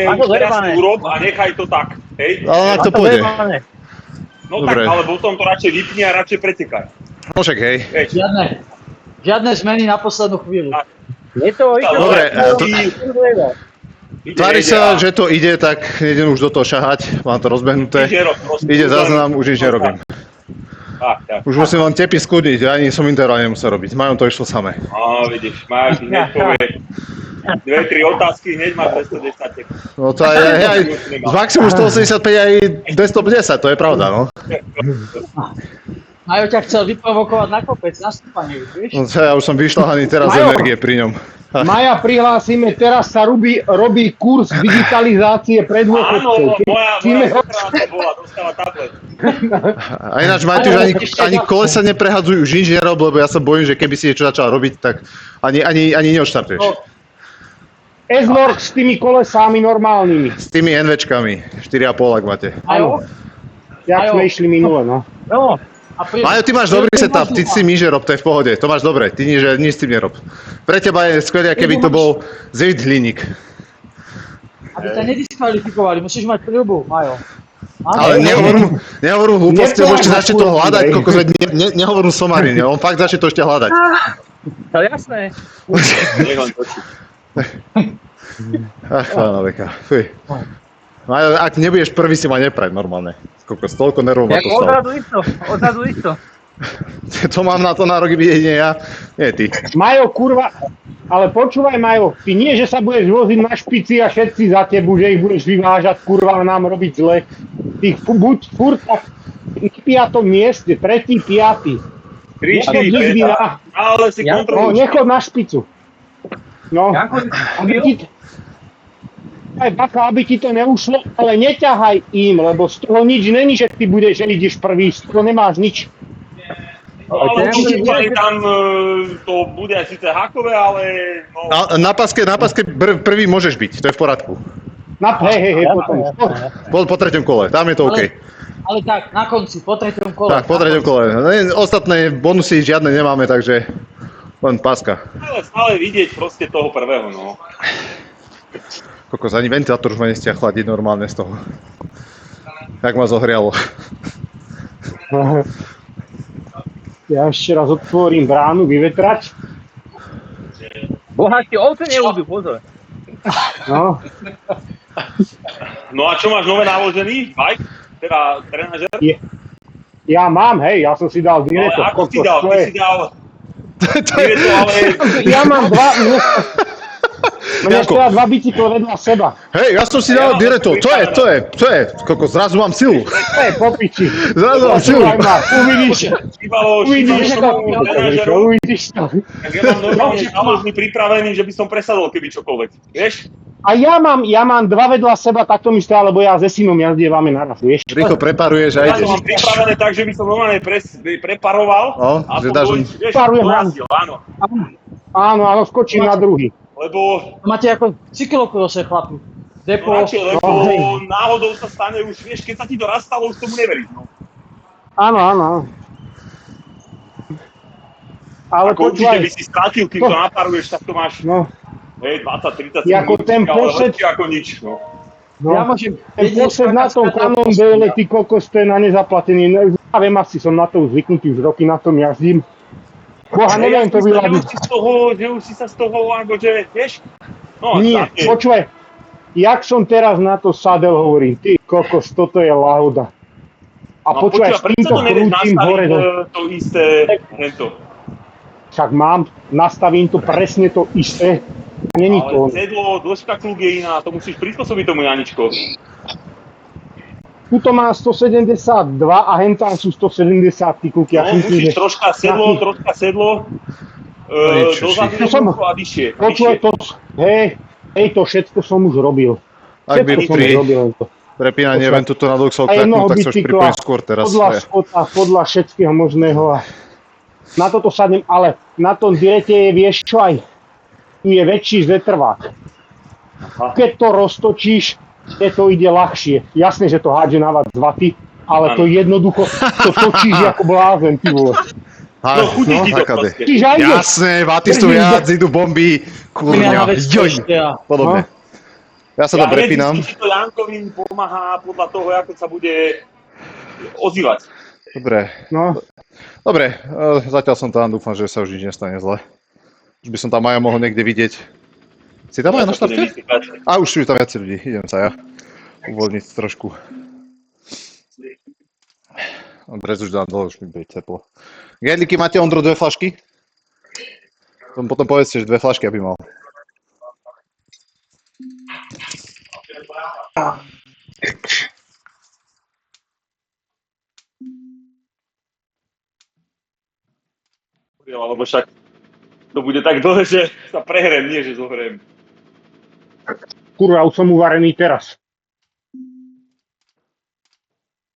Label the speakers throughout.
Speaker 1: teraz urob a nechaj to tak, hej?
Speaker 2: Ale na to pôjde.
Speaker 1: No
Speaker 2: Dobre.
Speaker 1: tak, ale potom to radšej vypni a radšej pretekaj.
Speaker 2: No však hej.
Speaker 3: Žiadne zmeny na poslednú chvíľu.
Speaker 2: Dobre, tvári sa, že to ide, tak nejdem už do toho šahať, mám to rozbehnuté. Ide záznam, už nič nerobím.
Speaker 1: Tak.
Speaker 2: Už musím len tepy skudniť, ani som interval nemusel robiť, Majom to išlo samé.
Speaker 1: Vidíš, Maja ti hneď povie 2-3 otázky, hneď máš 210 tep.
Speaker 2: No to aj z maximum 185 aj 250, to je pravda, no.
Speaker 3: Majo ťa chcel vyprovokovať na kopec, na stúpanie, vieš?
Speaker 2: No ja už som vyšľahaný teraz z energie pri ňom.
Speaker 4: Maja, prihlásime, teraz sa robí kurz digitalizácie pre dôchodcov.
Speaker 1: Áno, moja to bola, dostala tablet.
Speaker 2: A ináč, Matúš, ani kolesa neprehadzuj, už nič nerob, lebo ja sa bojím, že keby si niečo začal robiť, tak ani neodštartuješ.
Speaker 4: S-Work s tými kolesami normálnymi.
Speaker 2: S tými NVčkami, 4,5 ak máte.
Speaker 3: Majo?
Speaker 4: Jak sme išli minule, no.
Speaker 3: No.
Speaker 2: Majo, ty máš dobrý setup, ty si niže rob, to je v pohode, to máš dobre, ty nič s tým nerob. Pre teba je skvelé, keby to bol Zvid Hliník.
Speaker 3: Aby ťa nediskvalifikovali, musíš mať prilbu, Majo.
Speaker 2: Ale nehovorím hlúposti, lebo ešte začne to hľadať, nehovorím somarine, on fakt začne to ešte hľadať.
Speaker 3: To jasné.
Speaker 1: Nech len točí.
Speaker 2: Ach, pána veka, fuj. Majo, ak nebudeš prvý, si ma nepraj normálne. Kokos, toľko nervov ma to stalo.
Speaker 3: Odzadu isto.
Speaker 2: To mám na to nárok byť jedine ja, nie ty.
Speaker 4: Majo, kurva, ale počúvaj, Majo, ty nie, že sa budeš voziť na špici a všetci za tebu, že ich budeš vyvážať, kurva, a nám robiť zle. Ty buď furt tak na 5. mieste, 3., 5.
Speaker 1: 3, 4, 5, ale si
Speaker 4: No,
Speaker 1: kontroluj.
Speaker 4: nechod na špicu. No, aby ti to neušlo, ale neťahaj im, lebo z toho nič není, že ty budeš, že ideš prvý, z toho nemáš nič.
Speaker 1: Ale určite tam to bude aj síce hákové, ale... No...
Speaker 2: Na paske prvý môžeš byť, to je v poriadku.
Speaker 4: Hej, potom.
Speaker 2: Po 3. kole, tam je to OK.
Speaker 3: Ale tak, na konci, po 3. kole.
Speaker 2: Tak, po 3. kole. Ostatné bonusy žiadne nemáme, takže len paska.
Speaker 1: Ale stále vidieť proste toho prvého, no.
Speaker 2: Kokos, ani ventilátor už ma nestia chladiť normálne z toho. Jak ma zohrialo.
Speaker 4: Ja ešte raz otvorím bránu, vyvetrať.
Speaker 5: Boháči ovce neúdu, pozor.
Speaker 4: No.
Speaker 1: No a čo máš nové naložený? Bike? Teda trenažer?
Speaker 4: Ja mám, hej, ja som si dal
Speaker 1: Ale
Speaker 4: Direto.
Speaker 1: ako si dal? Ty si dal... Direto, ale...
Speaker 4: Ja mám Mne stoja 2 bicykle vedľa seba.
Speaker 2: Hej, ja som si dal Direto, to je, kokos, zrazu mám silu.
Speaker 4: To je po piči.
Speaker 2: Zrazu mám silu.
Speaker 4: Uvidíš to.
Speaker 1: Tak ja mám normálne náložný pripravený, že by som presadol, keby čokoľvek, vieš?
Speaker 4: A ja mám 2 vedľa seba, takto mi stoja, lebo ja se synom jazdievame naraz, vieš?
Speaker 2: Rýchlo preparuješ a
Speaker 1: Ja to
Speaker 2: ideš.
Speaker 1: mám pripravené tak, že by som normálne preparoval
Speaker 2: No,
Speaker 1: a
Speaker 2: že
Speaker 1: potom
Speaker 2: dáš
Speaker 1: vieš,
Speaker 4: Parujem,
Speaker 1: dojazdil, áno.
Speaker 4: Áno, skočím na druhý.
Speaker 1: Lebo
Speaker 3: Máte ako cyklokrose, chlapi. Depo.
Speaker 1: lebo náhodou sa stane už, vieš, keď sa ti to raz stalo, už tomu neveríš, no.
Speaker 4: Áno. Ale
Speaker 1: Ako určite by
Speaker 4: počúvaj,
Speaker 1: si stratil, kým to naparuješ, tak to máš, hej, 20-30
Speaker 4: Ako ten
Speaker 1: ale
Speaker 4: posed-
Speaker 1: lepšie ako nič, no.
Speaker 3: Ja môžem
Speaker 4: ten posed na tom Cannondale, ty kokos, to je na nezaplatený. Ja viem, asi som na to zvyknutý, už roky na tom jazdím. Boha, neviem to vyľadiť.
Speaker 1: Že už si sa z toho, akože, vieš? No,
Speaker 4: Nie,
Speaker 1: tak,
Speaker 4: počúvaj, jak som teraz na to sadel, hovorím, ty kokos, toto je lauda. A
Speaker 1: no,
Speaker 4: počúvaj, s
Speaker 1: prečo
Speaker 4: týmto
Speaker 1: to nevieš
Speaker 4: krútim hore,
Speaker 1: nastaviť to isté, hento?
Speaker 4: však mám, nastavím to presne to isté. Není to.
Speaker 1: Ale sedlo, dĺžka kluk je iná, to musíš prispôsobiť tomu, Janičko.
Speaker 4: Tuto má 172 a hentám sú 170 kluky.
Speaker 1: No, musíš troška sedlo, dozadu a vyššie.
Speaker 4: Počúvaj to, hej, to všetko som už robil.
Speaker 2: Ak by pri prepínanie eventu to na Duxol kreknú, tak sa už pripojím skôr teraz.
Speaker 4: Podľa spota, podľa všetkého možného. Na toto sadnem, ale na tom Direte je, vieš čo aj, tu je väčší zetrvák. Keď to roztočíš, to ide ľahšie. Jasné, že to hádže na vás z vaty, ale to jednoducho, to točíš ako blázen, ty vole.
Speaker 1: No chutí ti to proste.
Speaker 2: Jasné, vaty sú viac, idú bomby, kurňa, joj, podobne. Ja sa tam prepínam.
Speaker 1: Či to Jankovi pomáha podľa toho, ako sa bude ozývať.
Speaker 2: Dobre.
Speaker 4: No,
Speaker 2: Dobre, zatiaľ som tam, dúfam, že sa už nič nestane zle. Už by som tam Maja mohol niekde vidieť. Si tam Maja na štarte? A už sú tam viac ľudí, idem sa ja uvoľniť trošku. Dobre, už dám dole, už mi bude teplo. Gedliky, máte Ondro 2 flašky? Potom povedzte, že 2 flašky, aby mal.
Speaker 1: Alebo však to bude tak dlhé, že sa prehrem, nie že zohrem.
Speaker 4: kurva, už som uvarený teraz.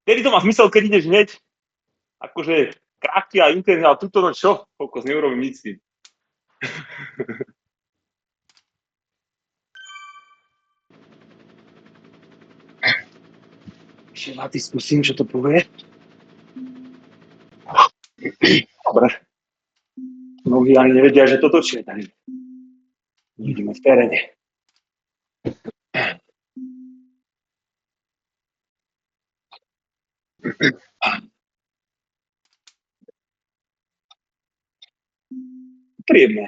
Speaker 1: Kedy to má zmysel, keď ideš hneď? Akože krátky a intenzívne, ale tuto no čo? Kokos, neurobím nič s tým. Ešte Vaty skúsim, čo to povie. Dobre. Mnohí ani nevedia, že to točí. Vidíme v teréne. Príjemné.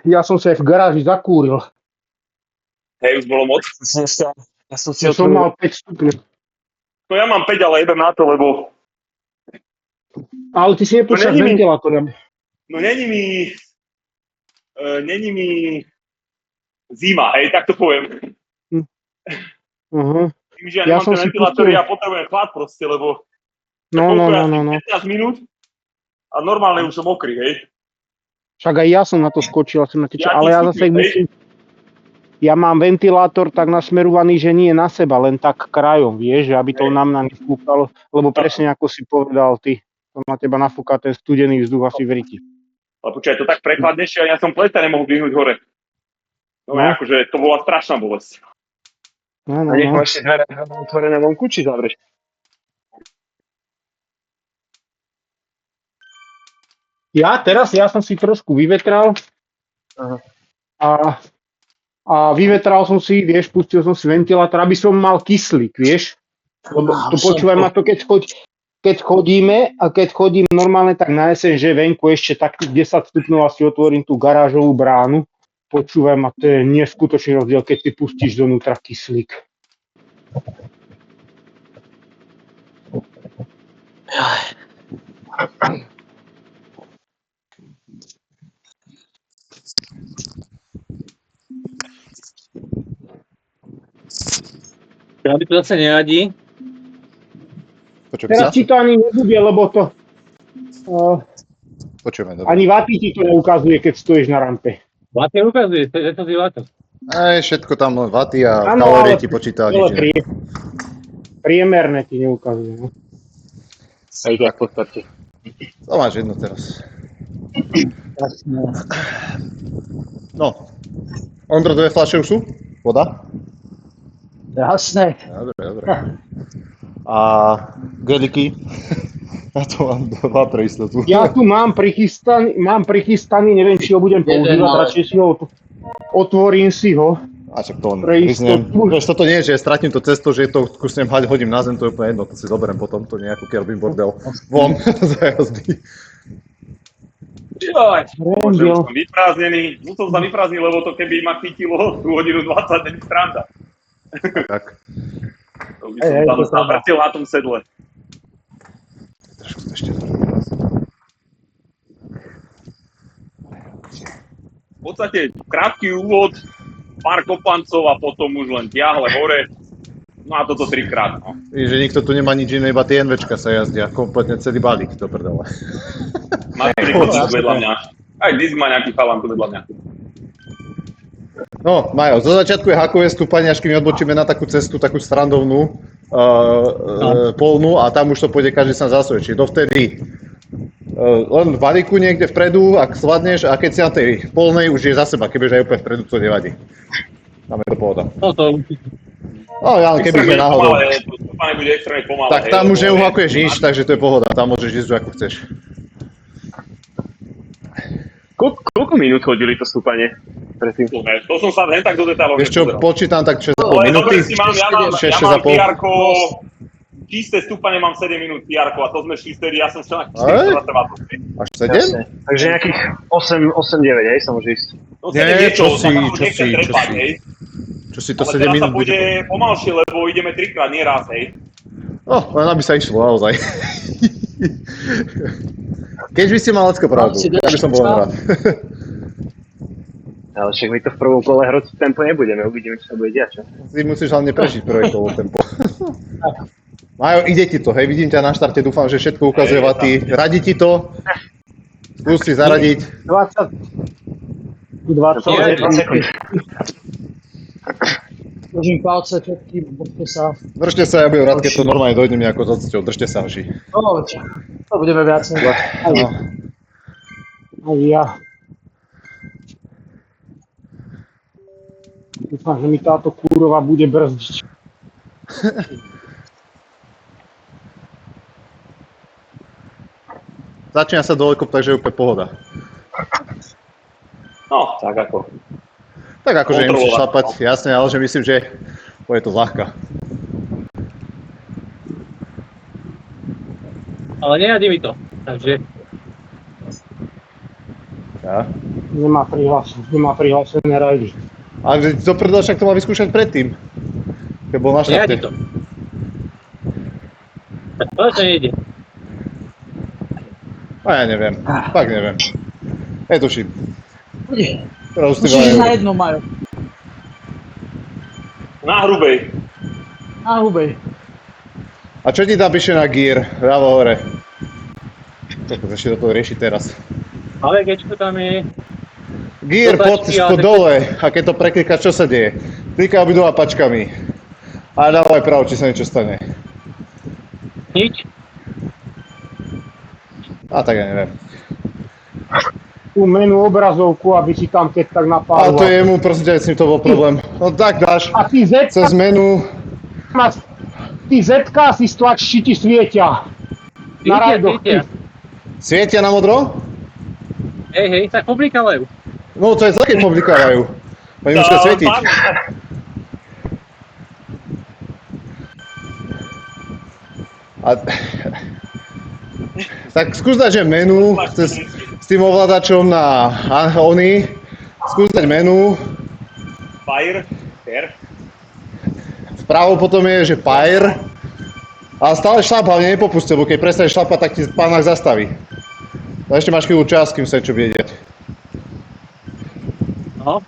Speaker 4: Ja som sa aj v garáži zakúril.
Speaker 1: Hej, už bolo moc.
Speaker 3: Ja som si
Speaker 4: Ja som mal 5 stupňov.
Speaker 1: To ja mám 5, ale jebem na to, lebo
Speaker 4: Ale ty si nepúšťaš
Speaker 1: není mi-
Speaker 4: ventilátorem.
Speaker 1: no není mi zima, hej, tak to poviem. Tým, že ja
Speaker 4: Ja
Speaker 1: nemám
Speaker 4: som
Speaker 1: ten
Speaker 4: si
Speaker 1: ventilátor,
Speaker 4: pustil-
Speaker 1: ja potrebujem chlad proste, lebo
Speaker 4: No.
Speaker 1: 15 minút a normálne už som mokrý, hej.
Speaker 4: Však aj ja som na to skočil, som na tie,
Speaker 1: Ja
Speaker 4: ale ja
Speaker 1: ti
Speaker 4: zase
Speaker 1: stupňov, hej.
Speaker 4: musím... Ja mám ventilátor tak nasmerovaný, že nie na seba, len tak krajom, vieš, že aby to na mňa nefúkalo, lebo presne ako si povedal ty, to na teba nafúka ten studený vzduch asi v riti.
Speaker 1: Ale počkaj, to tak prechladnejšie a ja som pleta nemohol vyhnúť hore. No,
Speaker 4: No.
Speaker 1: akože to bola strašná bolesť.
Speaker 4: No.
Speaker 1: ešte dvere otvorené vonku, či zavrieš?
Speaker 4: Ja som si trošku vyvetral a vyvetral som si, vieš, pustil som si ventilátor, aby som mal kyslík, vieš. Lebo to počúvaj ma to, keď chodím normálne tak na jeseň, že venku ešte tak 10 stupňov asi otvorím tú garážovú bránu. Počúvaj ma, to je neskutočný rozdiel, keď ty pustíš donútra kyslík.
Speaker 3: Ja by to zase neradí.
Speaker 2: Počujeme
Speaker 4: Teraz
Speaker 2: sa?
Speaker 4: ti to ani nebude, lebo to
Speaker 2: Počujeme, dobre.
Speaker 4: ani vaty ti to neukazuje, keď stojíš na rampe.
Speaker 3: Váte ukazuje, to je to zivátko.
Speaker 2: Aj, všetko tam len vaty a
Speaker 4: Áno,
Speaker 2: kalórie
Speaker 4: ale-
Speaker 2: ti počíta.
Speaker 4: Ale
Speaker 2: nič iné.
Speaker 4: priemerné ti neukazuje. No.
Speaker 3: Aj tak v podstate.
Speaker 2: To máš jedno teraz. No. Ondro, 2 fľaše už sú? Voda?
Speaker 3: Jasné.
Speaker 2: Dobre. A gedliky? Ja to mám 2 pre istotu.
Speaker 4: Ja tu mám prichystaný, neviem, či ho budem používať,
Speaker 3: ale-
Speaker 4: radšej si ho otvorím si ho.
Speaker 2: A čak to len
Speaker 4: Pre
Speaker 2: priznem.
Speaker 4: istotu.
Speaker 2: Vieš, toto nie je, že ja stratím to cesto, že to kusnem hodím na zem, to je úplne jedno, to si zoberiem potom, to nie je ako keď robím bordel von za jazdy.
Speaker 1: Joj, Bože,
Speaker 4: Rendel.
Speaker 1: už som vyprázdnený. Musel sa vyprázdniť, lebo to keby ma chytilo tú hodinu 20, není sranda.
Speaker 2: Tak,
Speaker 1: To by som tam zavrtil na tom sedle.
Speaker 2: trošku to ešte
Speaker 1: V podstate krátky úvod, pár kopancov a potom už len tiahle hore. No a toto 3-krát, no.
Speaker 2: Že nikto tu nemá nič iné, iba tie NVčka sa jazdia, kompletne celý balík, to prdele.
Speaker 1: Máš príklad vedľa mňa. Aj Disk má nejaký chalan tu vedľa mňa.
Speaker 2: No, Majo, zo začiatku je hakové stúpanie, až kým odbočíme na takú cestu, takú strandovnú, polnú a tam už to pôjde každý sám za svoje. Čiže dovtedy len v balíku niekde vpredu, ak zvládneš, a keď si na tej polnej, už je za seba, keď budeš aj úplne vpredu, to nevadí. Tam je to pohoda.
Speaker 3: No to určite.
Speaker 2: No, ja len keby sme náhodou.
Speaker 1: To stúpanie bude extrémne pomalé.
Speaker 2: Tak tam už neuhakuješ nič, takže to je pohoda. Tam môžeš ísť ako chceš.
Speaker 5: Koľko minút chodili to stúpanie?
Speaker 1: To som sa len tak do detailov
Speaker 2: Vieš čo, počítam tak 6,5 minúty.
Speaker 1: Ja mám
Speaker 2: 6,5.
Speaker 1: PR-ko, čisté stúpanie mám 7 minút PR-ko a to sme šli vtedy, ja som šiel na 4
Speaker 2: Až 7?
Speaker 5: Takže nejakých 8-9, hej, sa môže ísť.
Speaker 1: No,
Speaker 2: Nie, čo si.
Speaker 1: Čo
Speaker 2: si to
Speaker 1: ale
Speaker 2: 7
Speaker 1: teraz
Speaker 2: minút
Speaker 1: sa pôjde pomalšie, lebo ideme 3-krát, nie raz, hej.
Speaker 2: No, len aby sa išlo, naozaj. Keď by ste mal Lacko pravdu, ja by som bol len rád.
Speaker 5: Ale však my to v prvom kole hrotiť tempo nebudeme, uvidíme, čo sa bude diať, čo?
Speaker 2: Ty musíš hlavne prežiť prvé kolo tempo. Majo, ide ti to, hej, vidím ťa na štarte, dúfam, že všetko ukazuje vaty. Radí ti to? Skús si zaradiť.
Speaker 4: 20 sekúnd.
Speaker 3: Držím palce, všetky, držte sa.
Speaker 2: Držte sa, ja budem rád, keď to normálne dojdem nejako za cťou. Držte sa, vši.
Speaker 3: No, to budeme viacej.
Speaker 2: No.
Speaker 4: Aj ja. Dúfam, že mi táto kúrova bude brzdiť.
Speaker 2: Začína sa dolekop, takže je úplne pohoda.
Speaker 1: No, tak ako.
Speaker 2: Tak akože nemusíš
Speaker 1: Kontrolovať,
Speaker 2: šlapať, jasne, ale že myslím, že bude to zľahka.
Speaker 6: Ale nejadí mi to, takže...
Speaker 2: Ja.
Speaker 4: Nemá prihlásené rajdy.
Speaker 2: Ale do prdela však to mal vyskúšať predtým. Keď bol na
Speaker 6: Nejadí
Speaker 2: štarte.
Speaker 6: to. Ale to nejde.
Speaker 2: A ja neviem, fakt neviem. Netuším. Teraz ty
Speaker 3: Musíš ísť na
Speaker 2: vajú.
Speaker 3: jedno, Majo.
Speaker 1: Na hrubej.
Speaker 3: Na hubej.
Speaker 2: A čo ti tam píše na gear? Ľavo hore. Tak ešte do toho rieši teraz.
Speaker 6: Ale kečko tam je...
Speaker 2: Gear
Speaker 6: Dotačky,
Speaker 2: pod
Speaker 6: ale-
Speaker 2: dole, a keď to preklikáš, čo sa deje? Klikaj obidva pačkami. A dávaj pravo, či sa niečo stane.
Speaker 6: Nič.
Speaker 2: A tak ja neviem.
Speaker 4: Tú menu obrazovku, aby si tam keď tak
Speaker 2: Ale
Speaker 4: napálil.
Speaker 2: to jemu, prosím ťa, s ním to bol problém. No tak dáš,
Speaker 4: A ty
Speaker 2: cez menu.
Speaker 4: Z-ka si stlač, či ti svietia. Na rajdoch.
Speaker 6: Svietia.
Speaker 2: Svietia na modro?
Speaker 6: Hej, tak poblikávajú.
Speaker 2: No to je zle, keď publikávajú. Oni musia svietiť. A... Tak skús dať, že menu s tým ovládačom na Ony. Skús dať menu.
Speaker 1: Fire.
Speaker 2: Vpravo potom je, že Pyre. Ale stále šlap, hlavne nepopusť, lebo keď prestaneš šlapať, tak ti pánach zastaví. A ešte máš chvíľu čas, kým sa niečo bude diať.
Speaker 6: No.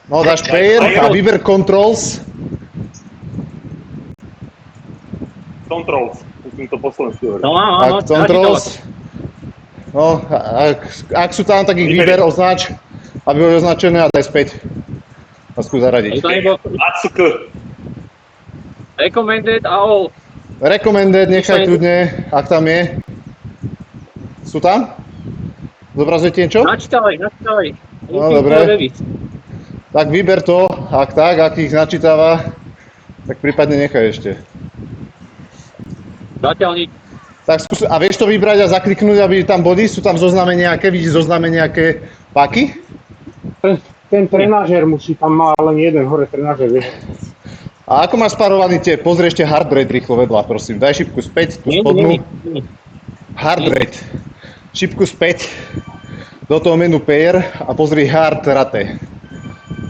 Speaker 2: No, dáš Pair a vyber Controls.
Speaker 1: Controls. Musím to po slovensky hovoriť.
Speaker 6: No,
Speaker 2: Tak, Controls. No, ak sú tam, tak ich vyber, označ, aby boli označené a daj späť. A skús zaradiť.
Speaker 6: To nebolo
Speaker 1: ACK.
Speaker 6: recommended a all.
Speaker 2: Recommended, nechaj kľudne, ak tam je. Sú tam? Zobrazujete niečo?
Speaker 6: Načítavaj.
Speaker 2: No, dobre. Tak vyber to, ak ich načítava, tak prípadne nechaj ešte.
Speaker 6: Zatiaľ nič.
Speaker 2: Tak skús, a vieš to vybrať a zakliknúť, aby tam boli? Sú tam zozname nejaké, vidíš zozname nejaké páky?
Speaker 4: Ten trenážer musí tam má len jeden hore trenážer, vieš.
Speaker 2: A ako máš spárovaný tie, pozri ešte hard rate rýchlo vedľa, prosím. Daj šipku späť, tú spodnú. Hard rate. Šipku späť do toho menu pair a pozri hard rate.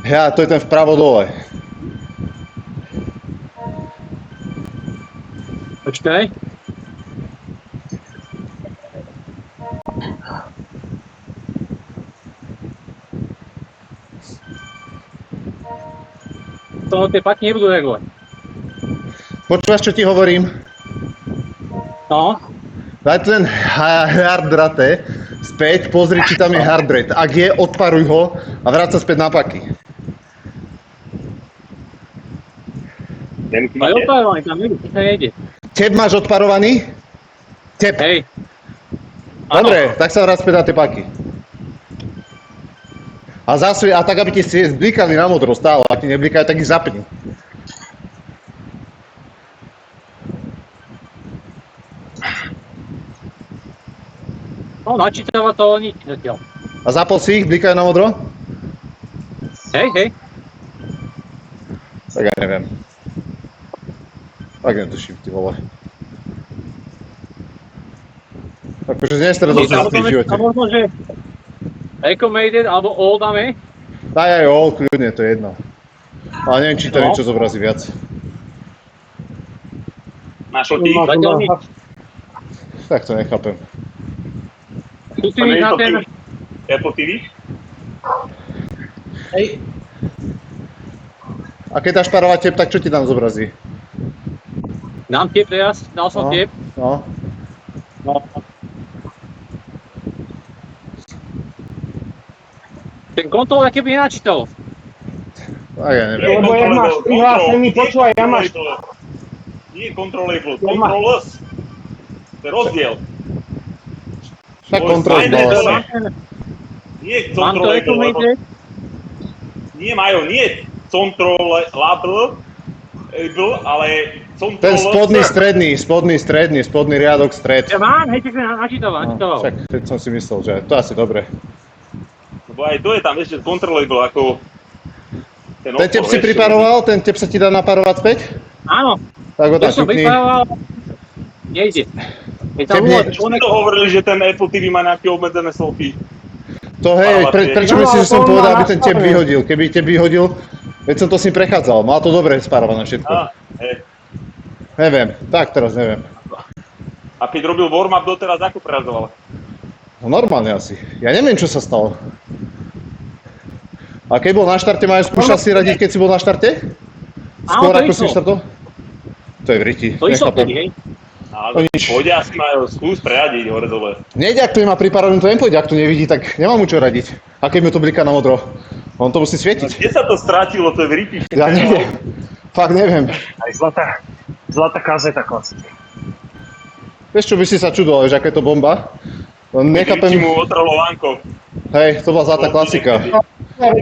Speaker 2: Ja, to je ten vpravo dole.
Speaker 6: Počkaj. To tie paky nebudú reagovať.
Speaker 2: Počúvaš, čo ti hovorím?
Speaker 6: No.
Speaker 2: Daj ten hard rate späť, pozri, či tam je hard rate. Ak je, odparuj ho a vráť sa späť na paky.
Speaker 6: Aj odpárovaný, tam nejde.
Speaker 2: Teb máš odparovaný? Teb.
Speaker 6: Hej.
Speaker 2: Dobre, tak sa vráť späť na tie paky. A tak, aby ti blikali na modro stále, ak ti neblikajú, tak ich zapni.
Speaker 6: No, načítava to nič zatiaľ.
Speaker 2: A zapol si ich, blikajú na modro?
Speaker 6: Hej, hej.
Speaker 2: Tak ja neviem. Tak netuším, ty vole. Akože nestredol som sa v živote.
Speaker 6: A možno, že recommended alebo all dáme.
Speaker 2: Daj aj all, kľudne, to je jedno. Ale neviem, či to niečo zobrazí viac.
Speaker 1: Našiel ty?
Speaker 6: Zatiaľ nič.
Speaker 2: Tak to nechápem.
Speaker 6: Tu si na ten...
Speaker 1: Apple TV?
Speaker 3: Hej,
Speaker 2: A keď dáš parovať tep, tak čo ti tam zobrazí?
Speaker 6: Dám tip teraz, dal som tip.
Speaker 2: No.
Speaker 6: No. Ten kontrol keby nenačítal.
Speaker 2: Tak ja neviem.
Speaker 4: Lebo jak máš prihlásený, počúvaj, ja máš...
Speaker 1: Nie controllable, controllers. To je rozdiel.
Speaker 2: Tak kontrol zbala.
Speaker 1: Nie
Speaker 6: Mám to
Speaker 1: controllable, lebo...
Speaker 6: recommended.
Speaker 1: Nie majú, nie controllable, ale
Speaker 2: Ten spodný riadok stred.
Speaker 6: Ja mám, hej, tak načítaval.
Speaker 2: Však teď som si myslel, že to asi dobre.
Speaker 1: Lebo aj to je tam ešte controllable ako...
Speaker 2: Ten tep si priparoval? Ten tep sa ti dá naparovať späť?
Speaker 6: Áno,
Speaker 2: Tak ho tam
Speaker 6: ja som
Speaker 2: ťukni.
Speaker 6: pripravoval. Nejde. Je tam
Speaker 1: Oni to hovorili, že ten Apple TV má nejaké obmedzené sloky.
Speaker 2: To hej, prečo
Speaker 4: No,
Speaker 2: myslíš, že som
Speaker 4: ale to
Speaker 2: povedal,
Speaker 4: má
Speaker 2: aby ten tep
Speaker 4: nastavené.
Speaker 2: vyhodil? Keby tep vyhodil, veď som to s ním prechádzal, mal to dobre spárované všetko. Neviem, tak teraz neviem.
Speaker 1: A keď robil warm-up doteraz, ako prerazoval?
Speaker 2: No normálne asi. Ja neviem, čo sa stalo. A keď bol na štarte, skúšal si radiť, keď si bol na štarte? Skôr
Speaker 6: to
Speaker 2: ako si
Speaker 6: išlo.
Speaker 2: štartol? To je v riti,
Speaker 6: To išlo
Speaker 2: nechápem.
Speaker 6: vtedy, hej.
Speaker 1: Ale
Speaker 2: nič.
Speaker 1: pôjde asi majú skús preradiť hore-dole.
Speaker 2: Nejde, ak to nemá pripravené, to nepôjde, ak to nevidí, tak nemá mu čo radiť. A keď mu to bliká na modro, on to musí svietiť.
Speaker 1: Kde sa to strátilo, to je v riti.
Speaker 2: Ja neviem, fakt neviem.
Speaker 5: Aj zlatá kazeta klasika.
Speaker 2: Vieš čo by si sa čudoval, že aká je to bomba? Len
Speaker 1: Riti
Speaker 2: nechápem,
Speaker 1: mu otrhlo lánko.
Speaker 2: hej, to bola zlatá klasika.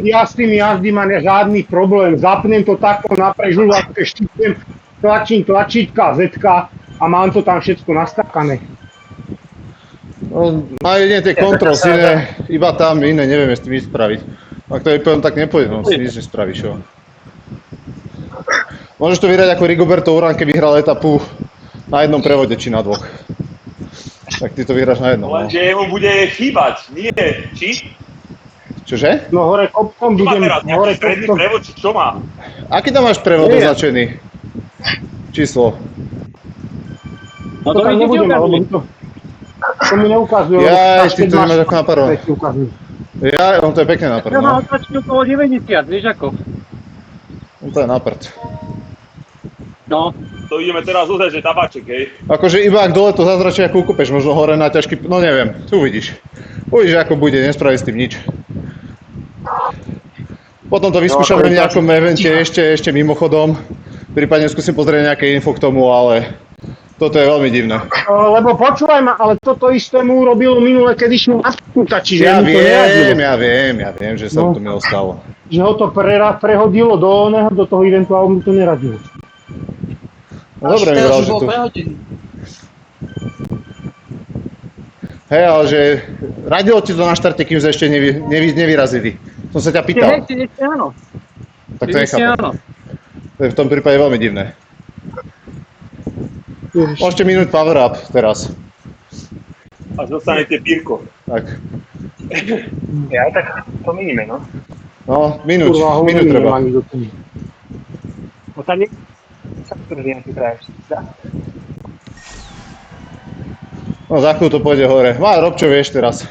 Speaker 4: Ja s tým jazdím a žiadny problém. Zapnem to takto na prežúvatke, štípnem, tlačím tlačítka, zetka a mám to tam všetko nastakané.
Speaker 2: No, majú jedine tie kontrol, iné, iba tam, iné nevieme s tým ísť spraviť. Ak to poviem, tak nepôjde, no si nič nespravíš, jo. Môžeš to vyhrať ako Rigoberto Urán, keby vyhral etapu na jednom prevode, či na dvoch. Tak ty to vyhráš na jednom, no.
Speaker 1: Lenže mu bude chýbať, nie, či?
Speaker 2: Čože?
Speaker 4: No hore kopcom
Speaker 1: Čo má
Speaker 4: budem,
Speaker 1: teraz,
Speaker 4: hore
Speaker 1: nejaký stredný
Speaker 4: kopcom.
Speaker 1: prevod, či čo má?
Speaker 2: Aký tam máš prevod označený? Číslo.
Speaker 6: No
Speaker 4: To
Speaker 6: to
Speaker 4: tam
Speaker 6: vidíte,
Speaker 4: nebudem, lebo
Speaker 6: ukazuje.
Speaker 4: to mi neukazuje. lebo
Speaker 2: Jaj,
Speaker 4: až
Speaker 2: ty
Speaker 4: keď
Speaker 2: to
Speaker 4: máš
Speaker 2: nemáš ako naparovať.
Speaker 4: tak ti ukazuje.
Speaker 2: Ja, on to je pekne na prd,
Speaker 6: Ja
Speaker 2: no.
Speaker 6: mám otáčky okolo 90, vieš ako.
Speaker 2: On to je na prd.
Speaker 6: No,
Speaker 1: To ideme teraz uzrieť, že tabáček, hej.
Speaker 2: Akože iba ak dole to zázračie ako ukúpeš, možno hore na ťažký, no neviem, uvidíš. Uvidíš, ako bude, nespraví s tým nič. Potom to vyskúšame v nejakom evente ešte mimochodom. Prípadne skúsim pozrieť nejaké info k tomu, ale toto je veľmi divné.
Speaker 4: Lebo počúvaj ma, ale toto isté mu urobil minule, keď išiel na skúta, čiže
Speaker 2: Ja
Speaker 4: mu to neradilo.
Speaker 2: viem, že sa to milo stalo.
Speaker 4: Že ho to prehodilo do toho eventu a mu to neradilo.
Speaker 2: No dobre mi
Speaker 3: teraz
Speaker 2: bral,
Speaker 3: už
Speaker 2: že
Speaker 3: bol
Speaker 2: tu...
Speaker 3: prehodený.
Speaker 2: Hej, ale že radilo ti to na štarte, kým sa ešte nevyrazili. Som sa ťa pýtal,
Speaker 6: ešte áno.
Speaker 2: tak to
Speaker 6: Ešte
Speaker 2: nechápem.
Speaker 6: áno.
Speaker 2: To je v tom prípade veľmi divné. Môžete minúť power up teraz.
Speaker 1: Až dostanete pírko.
Speaker 2: Tak.
Speaker 5: Ja tak to minime, no.
Speaker 2: No, minúť
Speaker 4: Kurva,
Speaker 2: treba.
Speaker 4: ani do toho.
Speaker 5: No tam nie... Sa drží nejaký trajač.
Speaker 2: No za chvíľu to pôjde hore. No a rob čo vieš teraz.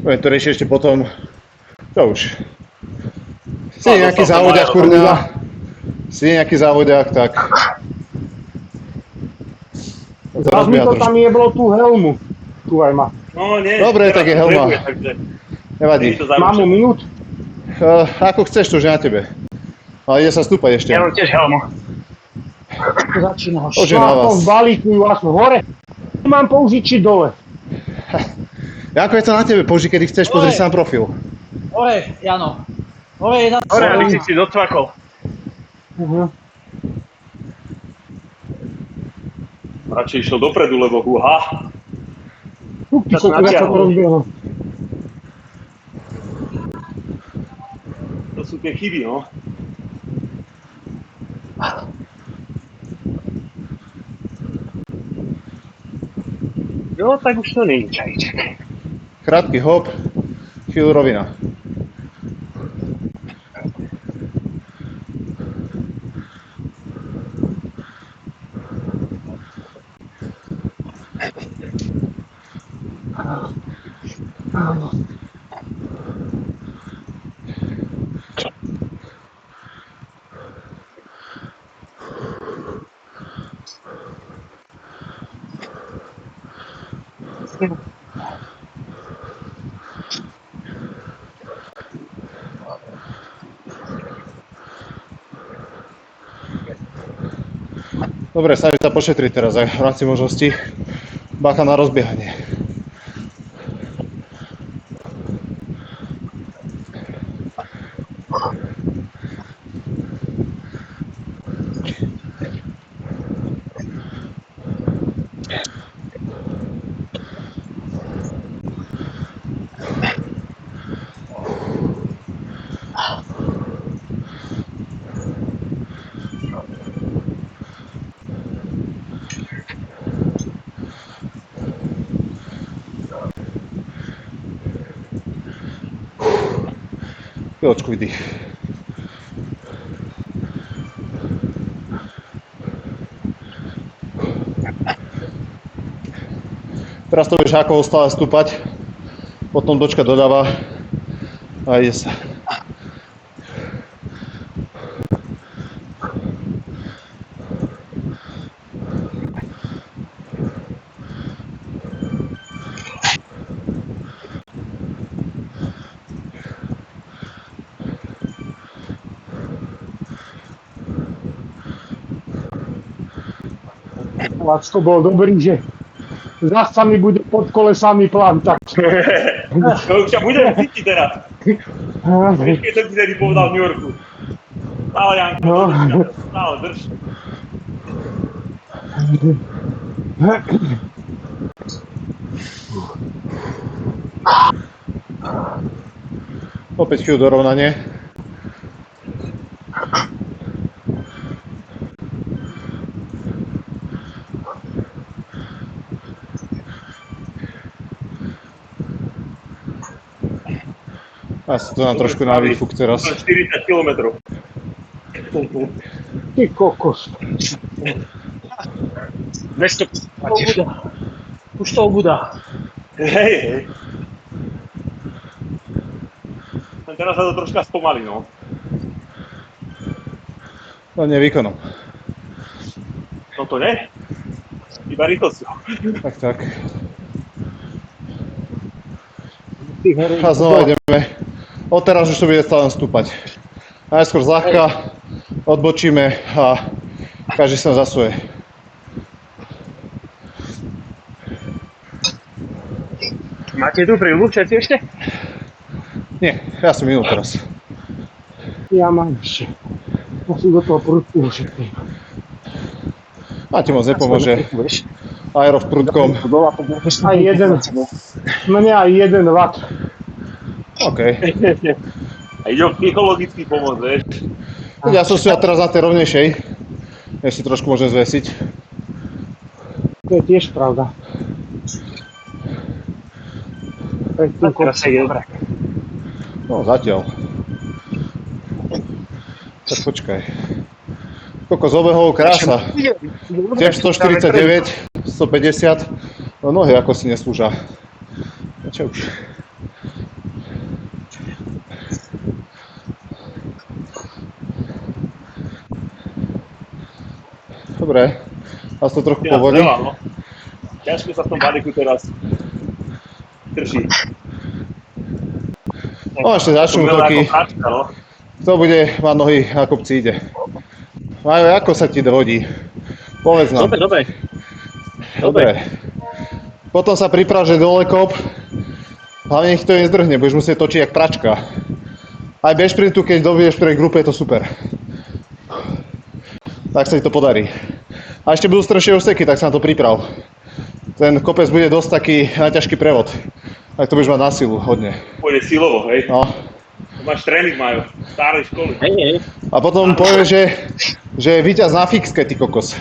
Speaker 2: Budem to riešiť ešte potom. Čo už. Si nejaký závodiak, kurňa. Si nejaký závodiak, tak...
Speaker 4: Zás mi to tam jeblo tú helmu. Počúvaj ma.
Speaker 1: No nie.
Speaker 2: Dobre,
Speaker 1: teraz
Speaker 2: tak je
Speaker 1: to
Speaker 2: helma.
Speaker 1: trebuje, takže
Speaker 2: Nevadí.
Speaker 1: nie je to
Speaker 4: Mám mu
Speaker 1: zaručené.
Speaker 4: minút?
Speaker 2: Ako chceš, to už je na tebe. Ale ide sa stúpať ešte.
Speaker 5: Ja mám tiež helmu.
Speaker 3: Začína ho
Speaker 2: Poďže na
Speaker 4: Mám to
Speaker 2: vás.
Speaker 4: v balíku, jasno, hore. Mám použiť či dole?
Speaker 2: Janko, je to na tebe, použij, kedy chceš, pozri sa na profil.
Speaker 3: Hore, Jano. Hore je na
Speaker 5: Hore, aby si docvakol.
Speaker 1: Radšej išiel dopredu, lebo huha.
Speaker 4: Ty
Speaker 5: sa
Speaker 4: kokos, ja sa to
Speaker 5: natiahol.
Speaker 4: rozbieham.
Speaker 5: To sú tie chyby, no. No, tak už to není čajíček.
Speaker 2: Krátky hop, chvíľu rovina. Dobre, snažím sa pošetriť teraz aj v rámci možností. Bacha na rozbiehanie. Chvíľočku vydých. Teraz to vieš ako stále stúpať, potom dočka dodáva a ide sa.
Speaker 4: Lacko bol dobrý, že zasa mi bude pod kolesami plantať.
Speaker 1: To už ťa budem cítiť teraz. Vieš, keď som ti tedy povedal v New Yorku. Stále, Janko,
Speaker 4: No.
Speaker 1: stále drž.
Speaker 2: Opäť chvíľu dorovnanie. Asi to nám trošku na výfuk teraz.
Speaker 1: 40 km.
Speaker 4: Ty kokos.
Speaker 5: 200.
Speaker 3: Už to obudá.
Speaker 1: Hej. Teraz sa to troška spomalí, no.
Speaker 2: No nie výkonom.
Speaker 1: No to ne. Iba rýchlosťou.
Speaker 2: Tak. A znova ideme. Odteraz už to bude stále stúpať. Najskôr zľahka, odbočíme a každý sa zasuje.
Speaker 5: Máte tu príľbu všetci ešte?
Speaker 2: Nie, ja som minul teraz.
Speaker 4: Ja mám ešte. Musím do toho prudku ušetriť.
Speaker 2: A ti moc nepomôže. Aero v prudkom.
Speaker 4: Aj jeden. Mne aj 1 watt.
Speaker 2: OK.
Speaker 1: A ide o psychologický pomoc, vieš.
Speaker 2: Ja som si teraz na tej rovnejšej. Ja si trošku môžem zvesiť.
Speaker 4: To je tiež pravda.
Speaker 5: Teraz sa ide dobre.
Speaker 2: No zatiaľ. Tak počkaj. Koľko z obehov, krása. Tiež 149, 150. No nohy ako si neslúžia. No čo už. Dobre. Vás to trochu povolí.
Speaker 1: No. Ťažko sa v tom balíku teraz drží.
Speaker 2: No ešte začnú útoky.
Speaker 1: No.
Speaker 2: Kto bude mať nohy na kopci ide. Majo, ako sa ti vodí? Povedz nám. Dobre. Potom sa priprav, že dole kop. Hlavne nech to nezdrhne, budeš musieť točiť jak pračka. Aj bez šprintu, keď dobiješ v prvej grupe, je to super. Tak sa ti to podarí. A ešte budú strešie úseky, tak sa na to priprav. ten kopec bude dosť taký na ťažký prevod. Tak to budeš mať na silu hodne.
Speaker 1: Pôjde silovo, hej?
Speaker 2: No.
Speaker 1: Máš tréning, majú. Starej školy.
Speaker 6: Hej.
Speaker 2: A potom povie, že je víťaz na fixke, ty kokos.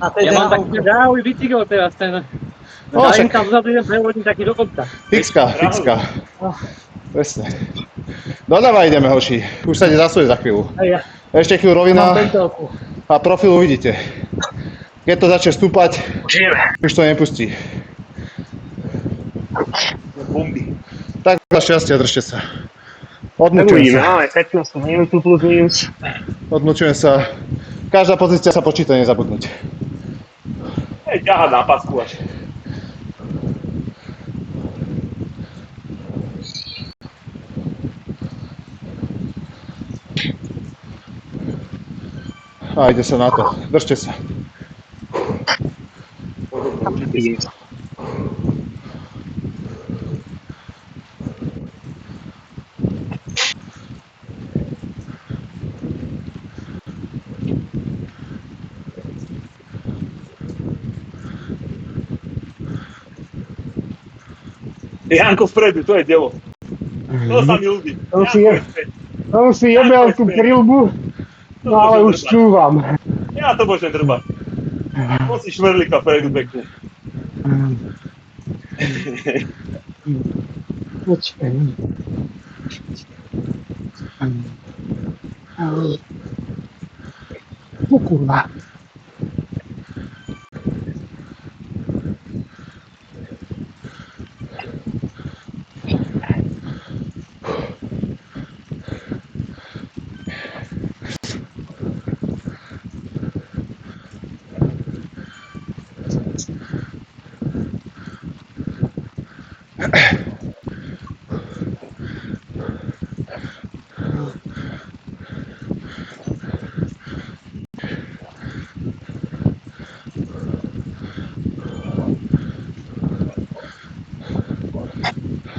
Speaker 3: Na tej
Speaker 6: Ja mám
Speaker 3: DH-ovke.
Speaker 6: taký žávý bicykel teraz, ten...
Speaker 2: No,
Speaker 6: Dajím
Speaker 2: však-
Speaker 6: tam vzadu jeden prevodník taký do kopca.
Speaker 2: Fixka. Presne. No dávaj, ideme, hoši. Už sa ide zasuje za chvíľu.
Speaker 3: Hej, ja
Speaker 2: Ešte chvíľu
Speaker 3: mám
Speaker 2: rovina
Speaker 3: pentelku.
Speaker 2: a profil uvidíte. Keď to začne stúpať, už to nepustí.
Speaker 1: Bomby.
Speaker 2: Tak za šťastie, držte sa.
Speaker 5: Uvidíme,
Speaker 2: Odmlčujem sa.
Speaker 5: máme 15 minútu plus minus.
Speaker 2: Odmlčujem sa. Každá pozícia sa počíta, nezabudnúť.
Speaker 1: Hej, ťahať na pasku až.
Speaker 2: A ide sa na to. Držte sa.
Speaker 5: Vidím sa.
Speaker 1: Janko vpredu, to je dielo. To sa mi ľúbi.
Speaker 4: On si jebel tú krilbu, no ale už čúvam.
Speaker 1: Ja to môžem drbať. On si šmerlíka vpredu pekne.
Speaker 4: Počkaj. No kurva.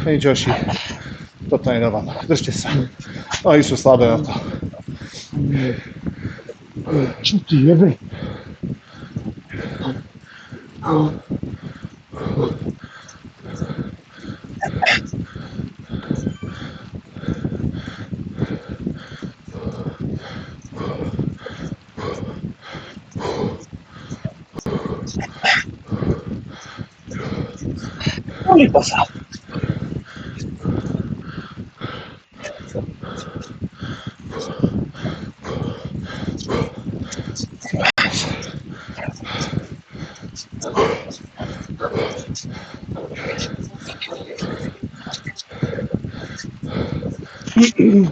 Speaker 2: Hej, Joši. Toto nedávam. Držte sa. Nohy sú slabé na to.
Speaker 4: Čo ty jebe?
Speaker 1: Lipa sa.
Speaker 2: Ty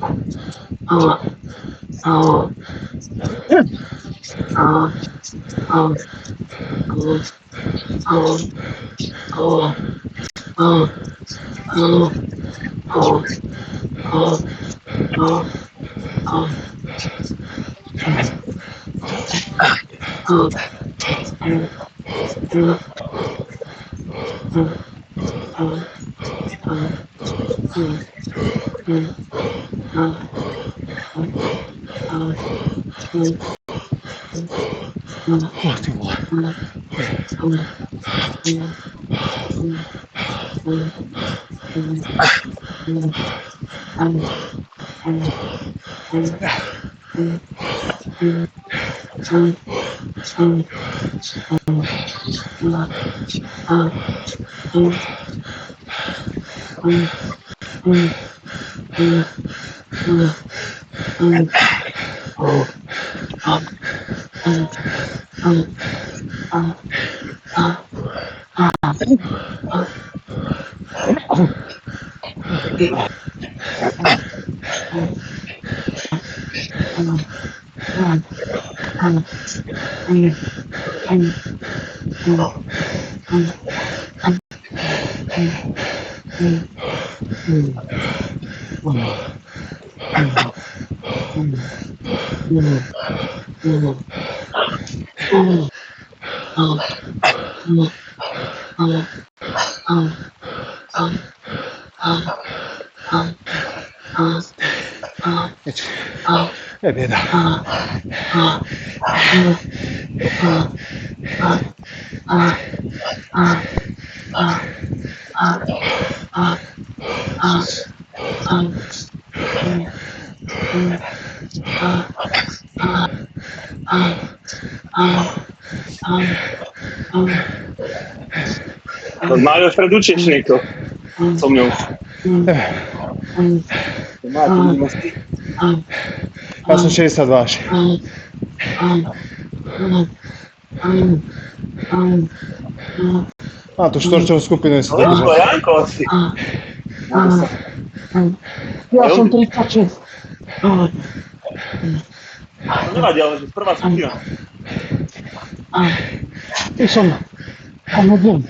Speaker 2: vole. Jeď. Je bieda.
Speaker 1: To Májo vpred učíš niekto. So mňou.
Speaker 2: Ja som 62 až. Mám tu štvorčovú skupinu, si to
Speaker 1: Janko,
Speaker 2: držať.
Speaker 1: Janko asi.
Speaker 4: Ja som 36.
Speaker 1: To nevadí, ale že prvá skupina.
Speaker 4: Ty som kanadien.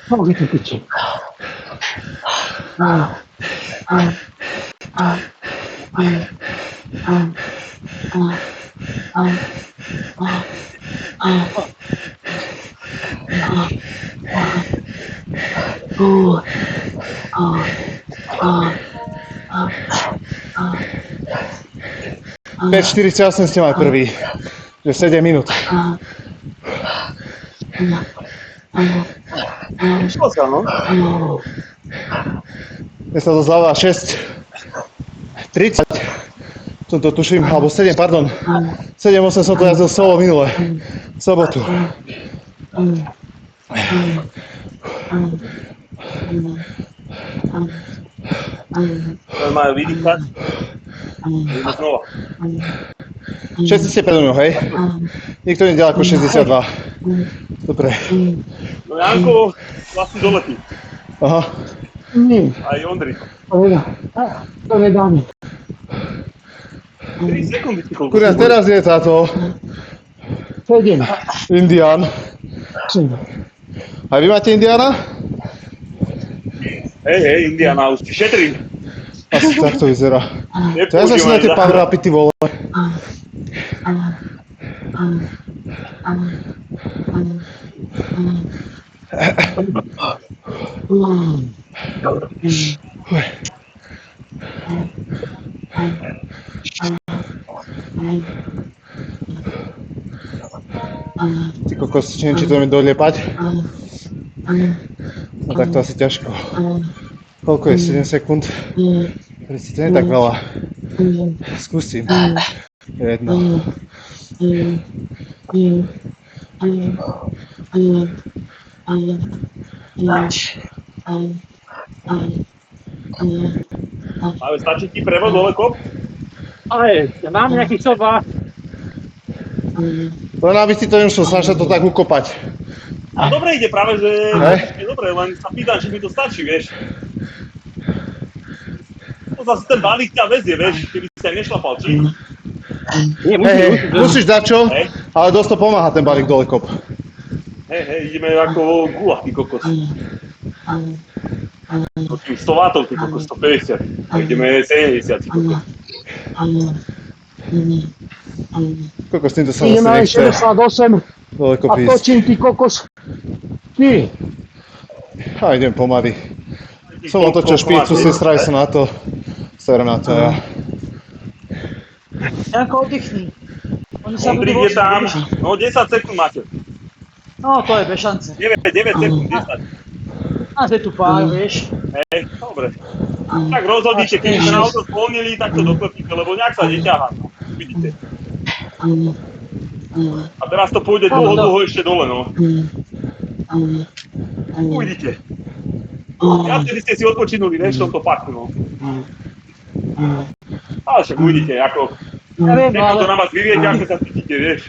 Speaker 4: Môže to piči.
Speaker 2: Päť 48 ste mali prvý. Že 7 minút.
Speaker 1: Išlo sa, no.
Speaker 2: Ja sa to zvládla 6:30. Som to tuším, alebo 7, pardon. 7:8 som to jazdil solo minule. V sobotu.
Speaker 1: Majú vydýchať. Ideme znova.
Speaker 2: Všetci ste predo mňou, hej? Nikto nie ďaleko 62. Dobre.
Speaker 1: No Janko vlastne doletí.
Speaker 2: Aha.
Speaker 4: Nie,
Speaker 1: Aj Ondri.
Speaker 4: to nedáme.
Speaker 1: 3 sekundy ti koľko.
Speaker 2: Kurňa, teraz je táto
Speaker 4: 7.
Speaker 2: Indián.
Speaker 4: 7.
Speaker 2: A vy máte Indiána?
Speaker 1: Hej, Indiana, už ti šetrím.
Speaker 2: Asi tak to vyzerá. To ja som si na tie power upy, ty vole. Ty kokos, neviem, či to ideme doliepať. No tak to asi ťažko. Koľko je? 7 sekúnd? Prečo to nie je tak veľa. Skúsim. Jedno.
Speaker 1: Ale stačí ti prevod dole kop?
Speaker 6: Ale ja mám nejakých 102.
Speaker 2: Len aby si to nemusel snažiť to tak ukopať.
Speaker 1: A dobre ide práve, že
Speaker 2: Hej.
Speaker 1: je dobre, len sa pýtam, či mi to stačí, vieš. To zase ten balík ťa vezie, vieš, keby si sa nešlapal, či?
Speaker 6: Nie,
Speaker 2: Musíš dať čo,
Speaker 1: Hej.
Speaker 2: ale dosť to pomáha ten balík dole kop.
Speaker 1: Hej, ideme ako gula, ty kokos. No tým 100 W, ty kokos, 150. A ideme 70, ty kokos.
Speaker 2: Koľko s týmto sa
Speaker 4: Ideme aj
Speaker 2: zase nechce
Speaker 4: 68
Speaker 2: dole
Speaker 4: a
Speaker 2: kopísť.
Speaker 4: točím ty kokos. Ty.
Speaker 2: A idem pomaly. Som otočil špícu, sestrali sa na to. Serem na to ja.
Speaker 3: Janko, oddychni. Oni sa budú
Speaker 1: Ondrík je tam,
Speaker 3: voziť.
Speaker 1: no 10 sekúnd máte.
Speaker 3: No, to je bez šance.
Speaker 1: 9 sekúnd, 10.
Speaker 3: A je tu pár, vieš.
Speaker 1: Hej, dobre. Tak rozhodnite, keď ste na auto spolnili, tak to doklepíte, lebo nejak sa neťahá, no. Vidíte. A teraz to pôjde dlho ešte dole, no. Uvidíte. Ja vtedy ste si odpočinuli, vieš, v tomto parku, no. Ale však uvidíte, ako...
Speaker 3: Ja viem,
Speaker 1: Niekto to
Speaker 3: ale
Speaker 1: na vás vyviete, ako sa cítite, vieš.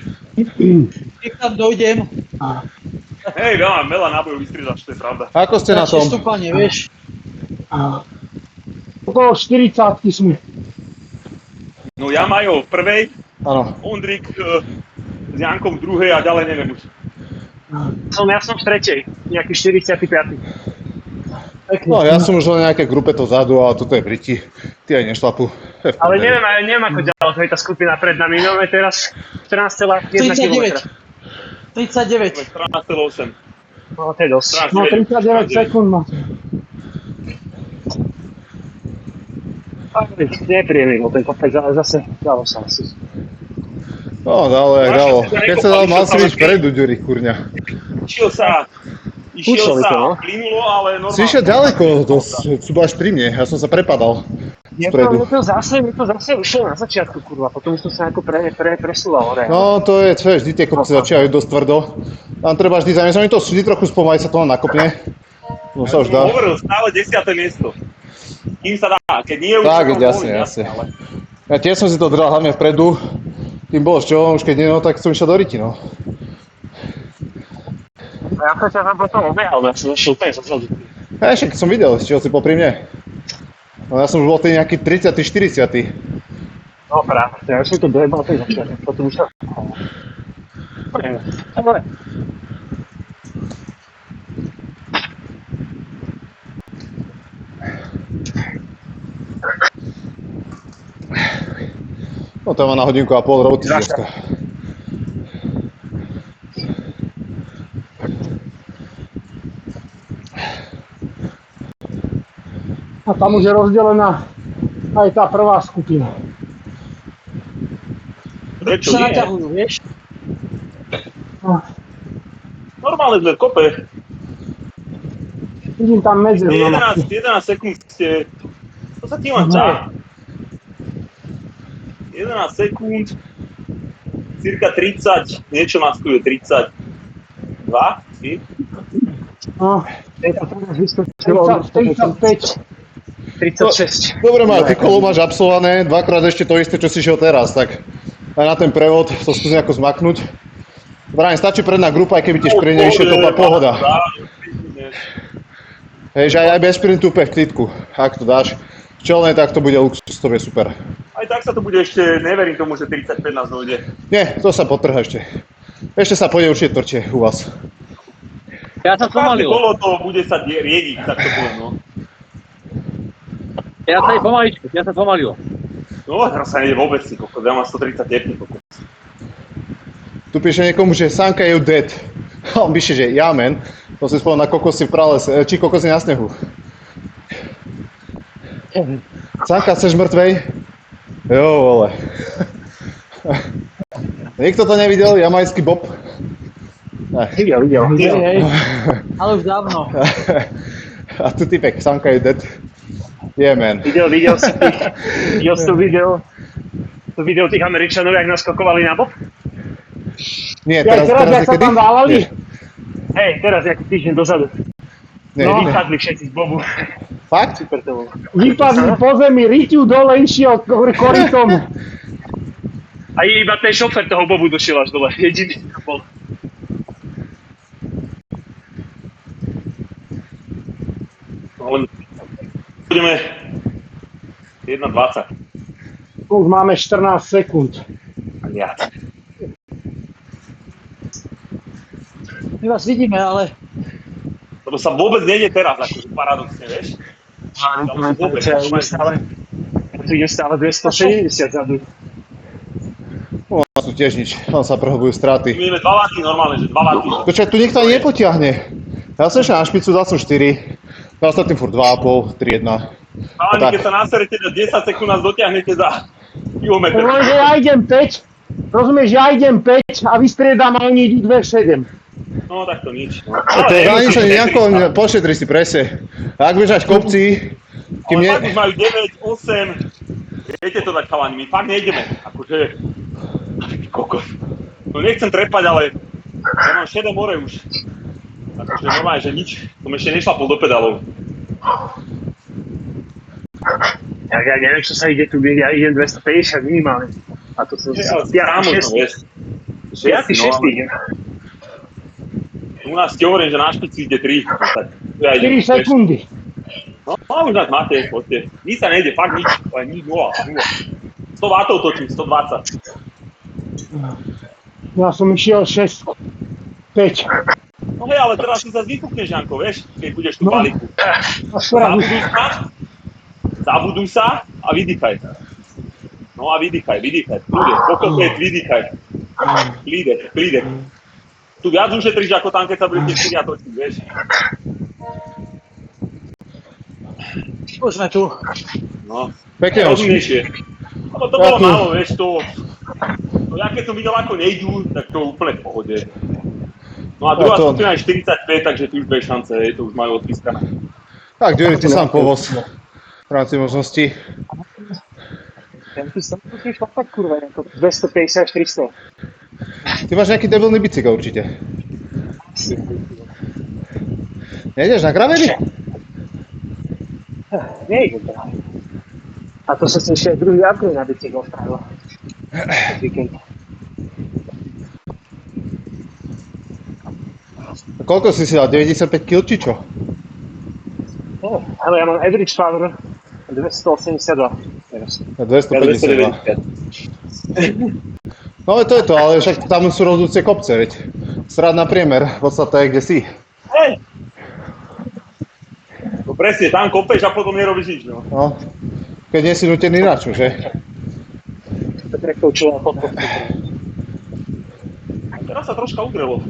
Speaker 3: keď tam dojdem,
Speaker 1: Hej, veľa nábojov vystriedaš, to je pravda.
Speaker 2: Ako ste na tom?
Speaker 3: stúpanie, vieš.
Speaker 4: Okolo 40 sme.
Speaker 1: No ja Majo v prvej,
Speaker 2: Áno.
Speaker 1: Ondrik s Jankom v druhej a ďalej neviem už.
Speaker 5: Ja som v tretej, nejaký 45.
Speaker 2: No ja som už len nejaké grupe to vzadu, ale toto je Briti. Tí aj nešlapú.
Speaker 5: Ale neviem ako ďaleko je tá skupina pred nami. No teraz 14,1 km.
Speaker 3: 39.
Speaker 1: 14,8.
Speaker 5: No to je dosť.
Speaker 4: No 39 sekúnd máte.
Speaker 5: Nepríjemný bol ten kopec, ale zase dalo sa asi.
Speaker 2: No dalo jak dalo. Keď sa dal, mal si byť vpredu, Ďuri, kurňa.
Speaker 1: Išiel sa,
Speaker 5: Púšali to, no.
Speaker 1: plynulo, ale normálne.
Speaker 2: Si išiel ďaleko, sú až pri mne, ja som sa prepadal vpredu.
Speaker 5: Mne to zase ušlo na začiatku, kurva, potom už to sa ako presúval hore.
Speaker 2: No to je, čo je, vždy tie kopce začínajú dosť tvrdo. Tam treba vždy zamiesť, oni to vždy trochu spomalí, sa to len nakopne. No sa už dá.
Speaker 1: Hovoril, stále 10. miesto. Kým sa dá, keď nie už...
Speaker 2: Tak, jasne. Ja tiež som si to držal hlavne vpredu. Kým bolo z čoho, už keď nie, no tak som išiel do riti, no.
Speaker 5: Ja som sa tam potom obehal, ja som išiel úplne zozadu.
Speaker 2: Ja však som videl, čiže si popri mne. No ja som už bol ten nejaký 30. 40.
Speaker 5: No práve, ja som to dojebal ten začiatok, potom už sa... Dobre.
Speaker 2: No to má na hodinku a pol roboty dneska.
Speaker 4: A tam už je rozdelená aj tá prvá skupina.
Speaker 1: Prečo
Speaker 3: Sa
Speaker 1: nie?
Speaker 3: naťahujú, vieš?
Speaker 4: No,
Speaker 1: Normálne sme v kope.
Speaker 4: vidím tam medzeru na
Speaker 1: 11 sekúnd ste... To sa tým len čá. 11 sekúnd. Cirka 30, niečo maskuje, 32? Si?
Speaker 4: No, 35.
Speaker 5: 36.
Speaker 2: Dobre Majo, ty kolo máš absolvované, dvakrát ešte to isté, čo si šiel teraz, tak aj na ten prevod to skúsi nejako zmaknúť. Vrajím, stačí predná grupa, aj keby ti šprinejšie, to bola pohoda. Hej, že aj bez šprintu úplne v klidku, ak to dáš. Čelné, tak to bude luxus, to bude super.
Speaker 1: Aj tak sa to bude ešte, neverím tomu, že 35 nás dojde.
Speaker 2: Nie, to sa potrhá ešte. Ešte sa pôjde určite tvrdšie u vás.
Speaker 6: Ja sa
Speaker 1: Každé
Speaker 6: spomalil.
Speaker 1: kolo to bude sa riediť, tak to poviem, no.
Speaker 6: Ja sa aj pomaličku, ja sa spomalil.
Speaker 1: No, teraz sa nejde vôbec, si kokos, ja mám 130 tepný kokos.
Speaker 2: Tu píše niekomu, že Sanka je dead. A on píše, že ja man. To si spomínal na kokosy v pralese, či kokosy na snehu. Sanka, chceš mŕtvej? Jo, vole. Niekto to nevidel? Jamajský bob?
Speaker 5: Videl.
Speaker 3: Hej. Ale už dávno.
Speaker 2: A tu typek, Sanka je dead. Yeah, man.
Speaker 5: Videl si to video tých Američanov, jak naskakovali na bob?
Speaker 2: Nie,
Speaker 4: Ja teraz, jak sa
Speaker 2: niekedy?
Speaker 4: tam válali?
Speaker 2: Nie.
Speaker 5: Hej, teraz nejaký týždeň dozadu.
Speaker 2: Nie,
Speaker 4: No.
Speaker 2: nie.
Speaker 5: Vypadli všetci z bobu.
Speaker 2: Fakt?
Speaker 5: Super to bolo.
Speaker 4: Vypadli po zemi, riťu dole išiel korytom.
Speaker 5: A iba ten šofér toho bobu došiel až dole. Jediný to bol.
Speaker 1: No, len budeme 1.20.
Speaker 4: Už máme 14 sekúnd.
Speaker 1: A viac.
Speaker 3: My vás vidíme, ale
Speaker 1: Lebo sa vôbec nejde teraz, akože paradoxne, vieš?
Speaker 5: Ja tu idem stále 270 zadu.
Speaker 2: No, sú tiež nič, tam sa prehlbujú straty.
Speaker 1: My ideme 2 vaty normálne, že 2 vaty.
Speaker 2: Počkaj, tu nikto ani nepotiahne. Ja som ešte na špicu, dal som 4. Na ostatným furt 2,5, 3,1.
Speaker 1: Chalani, keď sa naserete na 10 sekúnd, nás dotiahnete za kilometr.
Speaker 4: Lenže ja idem 5, rozumieš, ja idem 5 a vystriedam a oni idú 2,7.
Speaker 1: No, tak to nič. No.
Speaker 2: To je ani sa nejako, pošetri si presne. Ak bežáš v kopci, kým
Speaker 1: Ale
Speaker 2: nie...
Speaker 1: fakt už majú 9, 8. Viete to tak, chalani, my fakt nejdeme. Akože... Kokos. No nechcem trepať, ale... Ja mám šedé more už. Akože normálne, že nič. Som ešte nešlapol do pedálov.
Speaker 5: Ja neviem, čo sa ide tu, ja idem 250 minimálne. A to som
Speaker 1: Kámo, no, vieš.
Speaker 5: 5. 6. idem.
Speaker 1: U nás ti hovorím, že na špici ide 3. Tak ja
Speaker 4: 4
Speaker 1: idem, vieš.
Speaker 4: sekundy.
Speaker 1: No No, už nás máte, poďte. Nič sa nejde, fakt nič, ale nič, 0. 100 W točím, 120.
Speaker 4: Ja som išiel 6, 5.
Speaker 1: No hej, ale teraz si zase vypukneš, Janko, vieš, keď budeš tú balíku. Zabuduj sa a vydýchaj. No a vydýchaj. Kľude, pokopec, vydýchaj. Klídek. Tu viac ušetríš ako tam, keď sa budete 4 točiť, vieš.
Speaker 3: Už sme tu.
Speaker 1: No,
Speaker 2: Pekne, Očky.
Speaker 1: rozumnejšie. Lebo to bolo málo, vieš, to... No ja keď som videl, ako nejdú, tak to úplne v pohode. No a druhá skupina je 45, takže tu už bez šance, to už majú odpískané.
Speaker 2: Tak, Ďuri, ty sám povoz v rámci možností.
Speaker 5: Ten tu som tu tiež fakt kurva, ako 250 až 300.
Speaker 2: Ty máš nejaký debilný bicykel určite. Nejdeš na graveli?
Speaker 5: Nejdem to. A to som si ešte druhý upgrade na bicykel spravil. Víkend.
Speaker 2: Koľko si dal? 95 kg či čo?
Speaker 5: Ale ja mám average power 282. Teraz.
Speaker 2: 252. No to je to, ale však tam sú rôznice kopce, veď. Srad na priemer, podstata je kde si.
Speaker 1: Hej! No presne, tam kopeš a potom nerobíš nič, no.
Speaker 2: No. Keď nie si nutený na čo, že?
Speaker 5: To prekoučilo na podporu.
Speaker 1: Teraz sa troška ugrelo.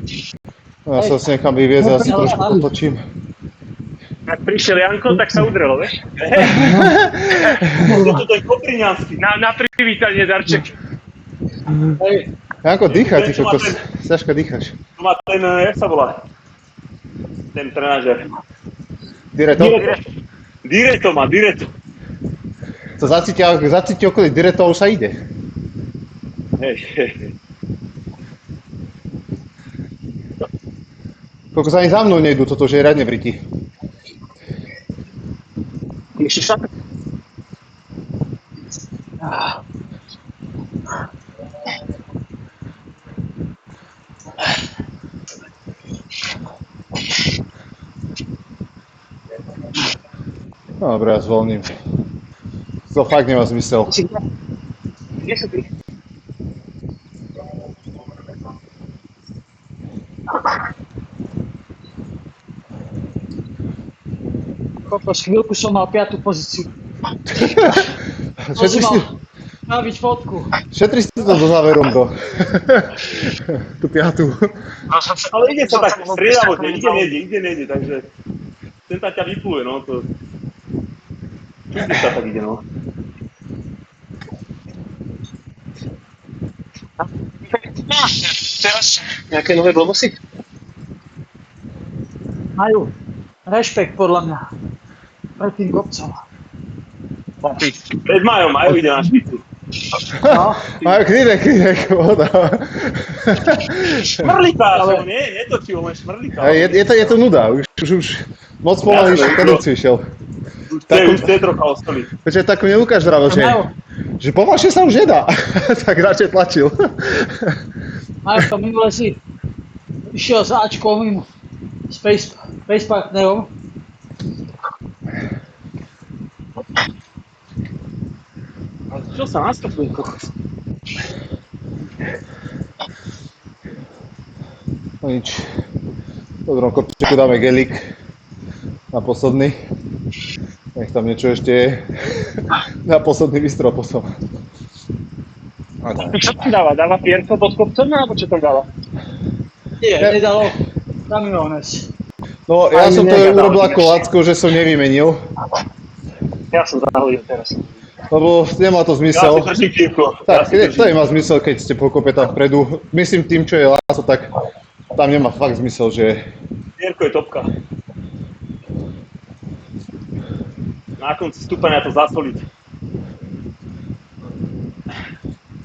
Speaker 2: No, ja sa si nechám vyviezť a si trošku potočím.
Speaker 5: Ak prišiel Janko, tak sa udrelo, vieš?
Speaker 1: Toto to je kopriňanský.
Speaker 5: Na privítanie darček.
Speaker 3: Hej,
Speaker 2: Janko, dýchaj, ty kokos. Ťažko dýcháš.
Speaker 1: Tu má ten, jak sa volá? Ten trenážer.
Speaker 2: Direto?
Speaker 1: Direto má, Direto.
Speaker 2: To zacíti okolí Direto už sa ide.
Speaker 1: Hej.
Speaker 2: Kokos ani za mnou nejdú, toto už je riadne briti.
Speaker 5: Myslíš sa?
Speaker 2: No dobre, ja zvolním. To fakt nemá zmysel.
Speaker 5: Kde sú ty?
Speaker 3: kokos, chvíľku som mal 5. pozíciu.
Speaker 2: Šetri si,
Speaker 3: Naviť fotku.
Speaker 2: šetri si to do záverom, bro. Tú 5.
Speaker 1: Ale ide sa tak striedavo, ide nejde, takže ten sa ťa vypluje, no to... Čudne sa tak ide, no.
Speaker 5: Teraz nejaké nové blbosy?
Speaker 3: Majú rešpekt podľa mňa pred tým kopcom.
Speaker 1: Pred Majom, Majo ide na špicu.
Speaker 3: No,
Speaker 2: Majú klidek, voda.
Speaker 1: Šmrlíka, ale netočí, len šmrlíka.
Speaker 2: Je to nuda, už moc pomaly kadenci išiel.
Speaker 1: Už chce trocha ostoliť.
Speaker 2: Počkaj, takú neukáž zdravo, že pomalšie sa už nedá. Tak radšej tlačil.
Speaker 3: Majú to minule si išiel s Ačkom, s Pace partnerom.
Speaker 1: Čo sa nastupuje, kokos?
Speaker 2: No nič. V dobrom kopčeku dáme gelík na posledný. Nech tam niečo ešte je. Na posledný výstrel potom.
Speaker 5: Čo tam dáva? Dáva pierko pod kopcom, alebo čo tam dáva?
Speaker 3: Nie, nedalo kamiones.
Speaker 2: No ja som to urobil ako Lacko, že som nevymenil.
Speaker 5: Ja som zahodil teraz.
Speaker 2: Lebo nemá to
Speaker 1: Ja
Speaker 2: zmysel.
Speaker 1: si držím kývko.
Speaker 2: Tak, to nemá zmysel, keď ste pokope tam vpredu. Myslím tým, čo je Láco, tak tam nemá fakt zmysel, že...
Speaker 1: Pierko je topka. Na konci stúpania to zasoliť.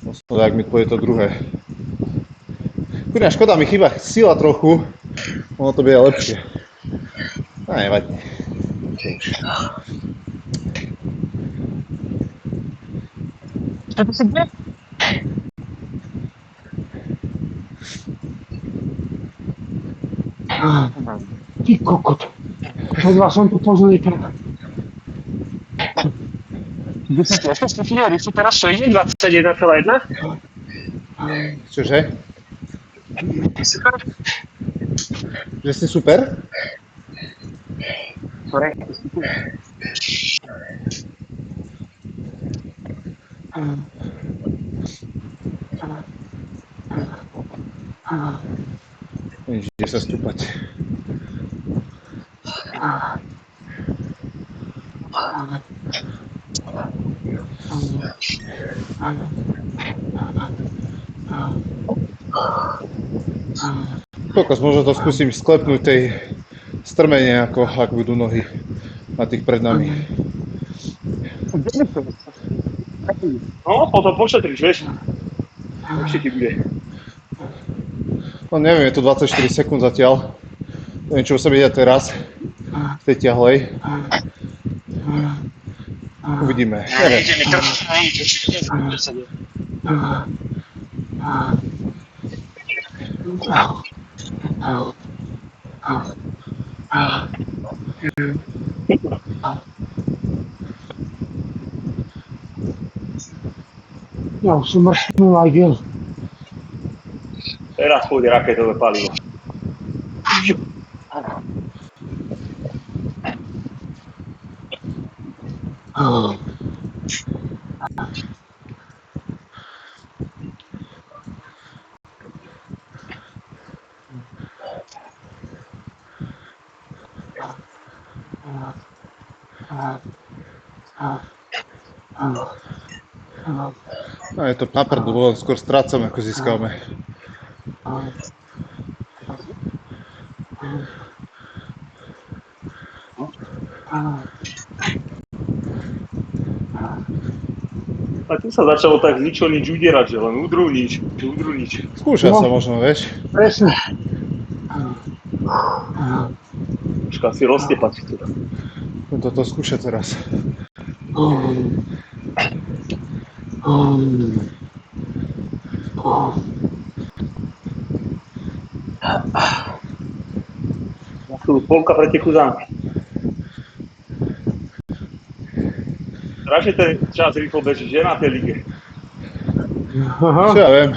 Speaker 2: No tak mi pôjde to druhé. Kurňa, škoda, mi chýba sila trochu. Ono to bude lepšie. No nevadí.
Speaker 4: Ty kokot. Vedľa som tu pozlý
Speaker 5: 10 stupňov, rýchlo teraz čo ide? 21,1?
Speaker 2: Čože?
Speaker 5: Super.
Speaker 2: Že si super?
Speaker 5: Sorry.
Speaker 2: Vidíš, ide sa stúpať. Kokos, možno to skúsim sklepnúť tej strmene, ako budú nohy na tých pred nami.
Speaker 1: No, potom pošetriš, vieš. Lepšie ti bude.
Speaker 2: No neviem, je to 24 sekúnd zatiaľ. Neviem, čo sa vidia teraz v tej ťahlej. Uvidíme. Neviem.
Speaker 5: Ide mi krv, čo sa deje.
Speaker 4: Ja už som mršnul aj gel.
Speaker 1: Teraz pôjde raketové palivo.
Speaker 2: No je to naprd, lebo skôr strácame, ako získame.
Speaker 1: A tu sa začalo tak z ničoho nič udierať, že len udrú nič.
Speaker 2: Skúša sa možno, vieš.
Speaker 4: Presne.
Speaker 1: Troška si roztepať tu.
Speaker 2: Toto skúša teraz.
Speaker 1: Na chvíľu polka pre tie kuzánky. Strašne ten čas rýchlo beží, že na tej lige.
Speaker 2: Čo ja viem.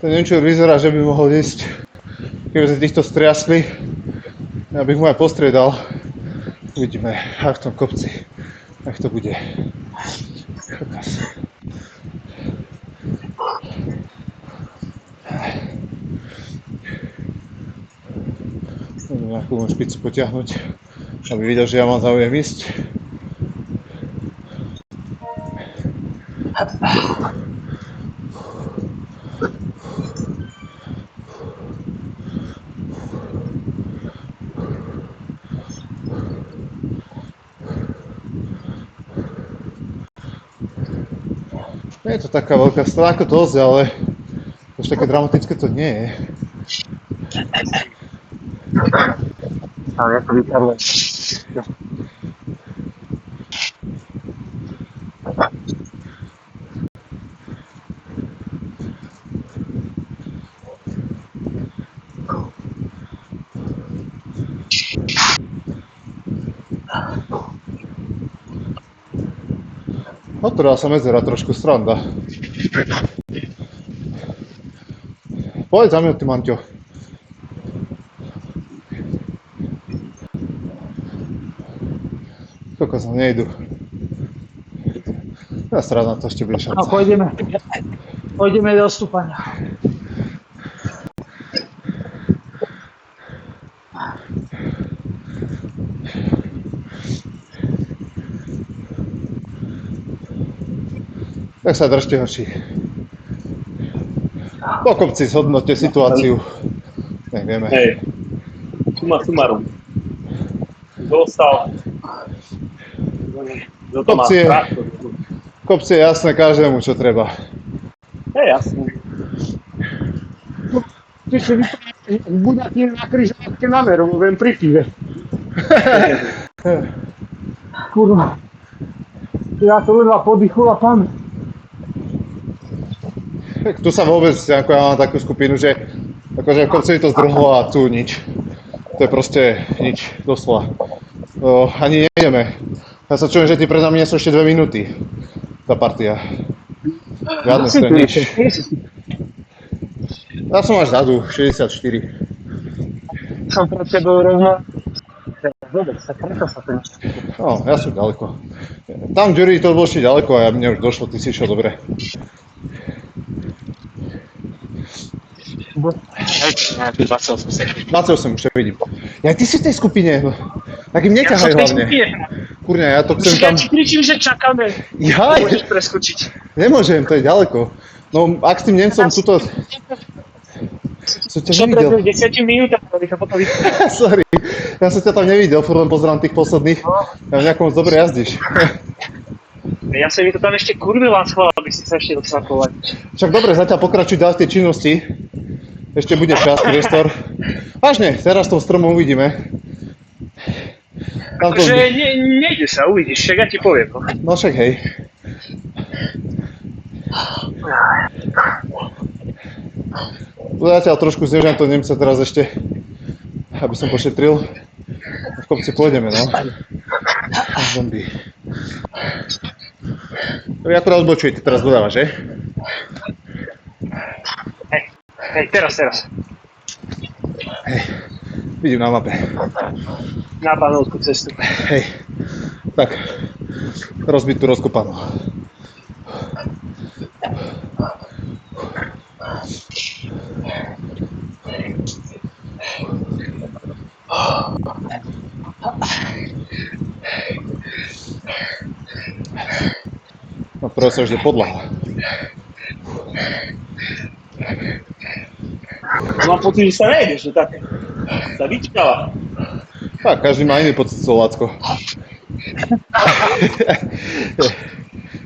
Speaker 2: To neviem, čo vyzerá, že by mohol ísť, keby sa týchto striasli. Ja bych mu aj postriedal. Uvidíme, ak v tom kopci, ak to bude. Môžem nejakú špicu potiahnuť, aby videl, že ja mám záujem ísť. Nie je to taká veľká strana ako dosť, ale už také dramatické to nie je.
Speaker 5: Ale ja to vypadlo.
Speaker 2: Otvorila sa medzera trošku, sranda. Poď za mňa, ty Manťo. Koľko sa nejdu. Ja srad na to ešte bude šanca.
Speaker 3: No, pôjdeme do stúpania.
Speaker 2: Tak sa držte hoši. Po kopci zhodnote situáciu. Nevieme.
Speaker 1: Hej. Suma sumarum. Dostal. Kto to má
Speaker 2: Kopci je-
Speaker 1: strach?
Speaker 2: Kopci je jasné každému, čo treba.
Speaker 1: Hej, jasný.
Speaker 4: Ty si buďatý na križovatke na meru, viem pri pive. Kurva. Ja to ledva podýchol a tam.
Speaker 2: Tak tu sa vôbec, ako ja mám takú skupinu, že akože v kopci to zdrhlo a tu nič. To je proste nič, doslova. Ani nejdeme. Ja sa čujem, že ty pred nami nie sú ešte 2 minúty. Tá partia. Žiadne ste nič. Ja som až zadu, 64.
Speaker 5: Som pred tebou rovno. Vôbec, tak preto sa ten...
Speaker 2: No, ja som ďaleko. Tam Ďuri to bolo ešte ďaleko a mne už došlo, ty si išiel dobre.
Speaker 5: Nejaký 28 sekúnd.
Speaker 2: 28 už ťa vidím. Ja ty si v tej skupine, no. Tak im neťahaj hlavne. Kurňa, ja to chcem
Speaker 5: Ja
Speaker 2: tam...
Speaker 5: ti kričím, že čakáme.
Speaker 2: Jaj,
Speaker 5: Môžeš preskočiť.
Speaker 2: nemôžem, to je ďaleko. No, ak s tým Nemcom tuto... Som ťa
Speaker 5: Čo
Speaker 2: nevidel.
Speaker 5: pred 10 minútami, aby to potom vyšlo.
Speaker 2: Sorry, ja som ťa tam nevidel, furt len pozerám tých posledných. Ja nejako moc dobre jazdíš.
Speaker 5: Ja som mi to tam ešte kurvil schvál, aby si sa ešte dostal kovať.
Speaker 2: Však dobre, zatiaľ pokračuj ďalej v tej činnosti. Ešte bude čas, priestor. Vážne, teraz v tom stromom uvidíme. Tam to-
Speaker 5: Akože nejde sa, uvidíš, však ja ti poviem. No.
Speaker 2: No však hej. Zatiaľ trošku znižujem to Nemca teraz ešte, aby som pošetril. V kopci pôjdeme, no. Zombie. Vy akurát odbočujete, teraz dodávaš, že?
Speaker 5: Hej, teraz.
Speaker 2: Hej, vidím na mape.
Speaker 5: Na Banovskú cestu.
Speaker 2: Hej, tak, rozbitú, rozkopanú. No prvé sa už je podlaha.
Speaker 1: Mám pocit, že sa nejde, že tak sa vyčkala.
Speaker 2: Tak, každý má iný pocit, Slovácko.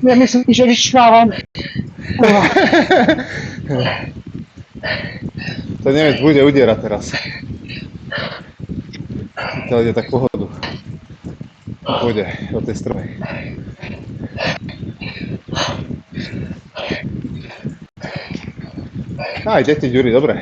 Speaker 4: Ja myslím, že vyčkávam.
Speaker 2: Ten Nemec bude udierať teraz. To ide tak pohodu. Pôjde do tej strmej. Idete, Ďuri, dobre.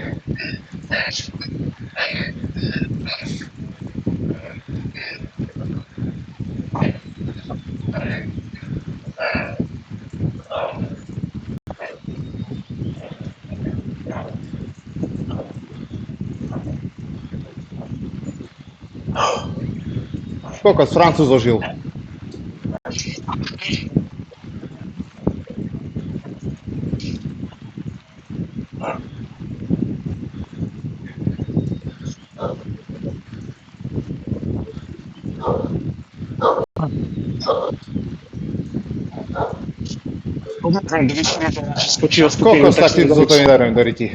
Speaker 2: Kokos, Francúz ožil.
Speaker 5: Skočil skupinu.
Speaker 2: Kokos, tak ti to nedarujem do ryti.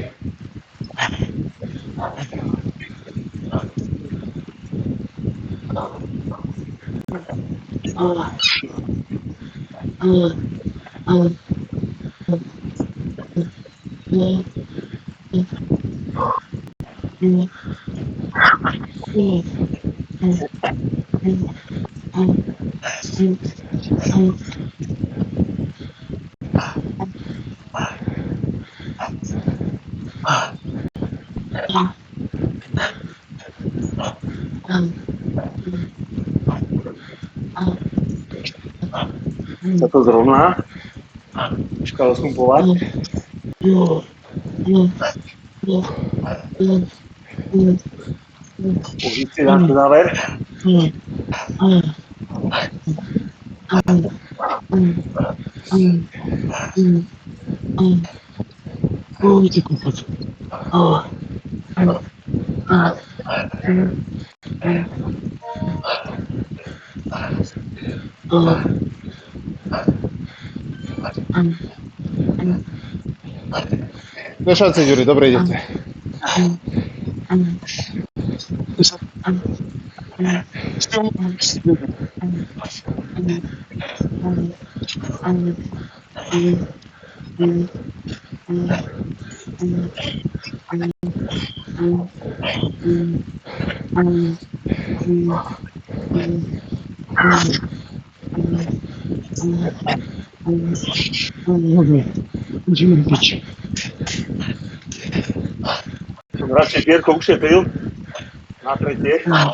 Speaker 1: Sa to zrovná. Škalo skumpovať. Pozície dám to záver.
Speaker 2: Do šance, Ďuri, dobre idete.
Speaker 4: Ideme piči.
Speaker 1: Som radšej Pierko ušetril na tretie.
Speaker 4: Ideme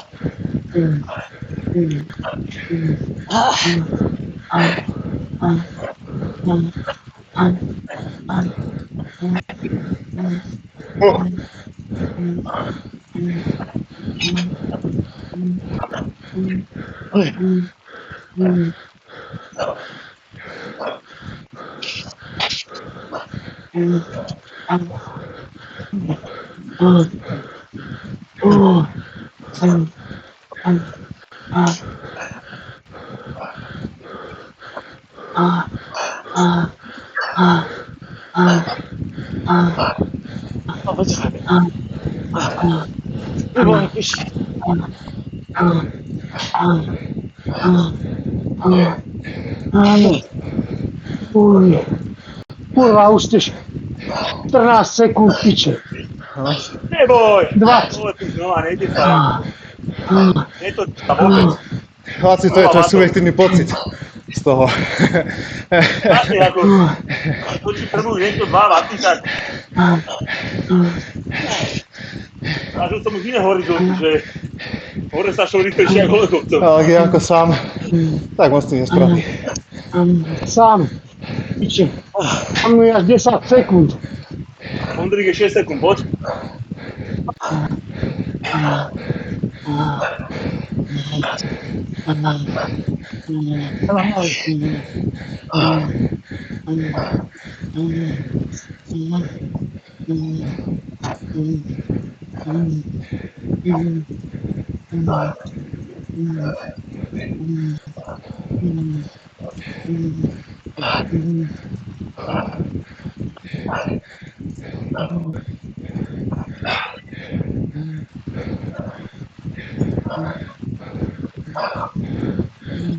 Speaker 4: piči. Kurva, už ste 14 sekúnd piče.
Speaker 1: Neboj!
Speaker 4: 20.
Speaker 1: Vole, tu znova, nejde sa. Nie to sa vôbec.
Speaker 2: Laci, to je tvoj subjektívny pocit z toho.
Speaker 1: Vlastne ako, to či prvú niekto 2 vaty, tak... Zažil som už iné horizonty, že hore sa šlo rýchlejšie ako lekovcom.
Speaker 2: Ale keď Janko sám, tak moc tým nespraví.
Speaker 4: Sám. Piče. Mám mi až 10 sekúnd.
Speaker 1: Ondrík je 6 sekúnd, poď.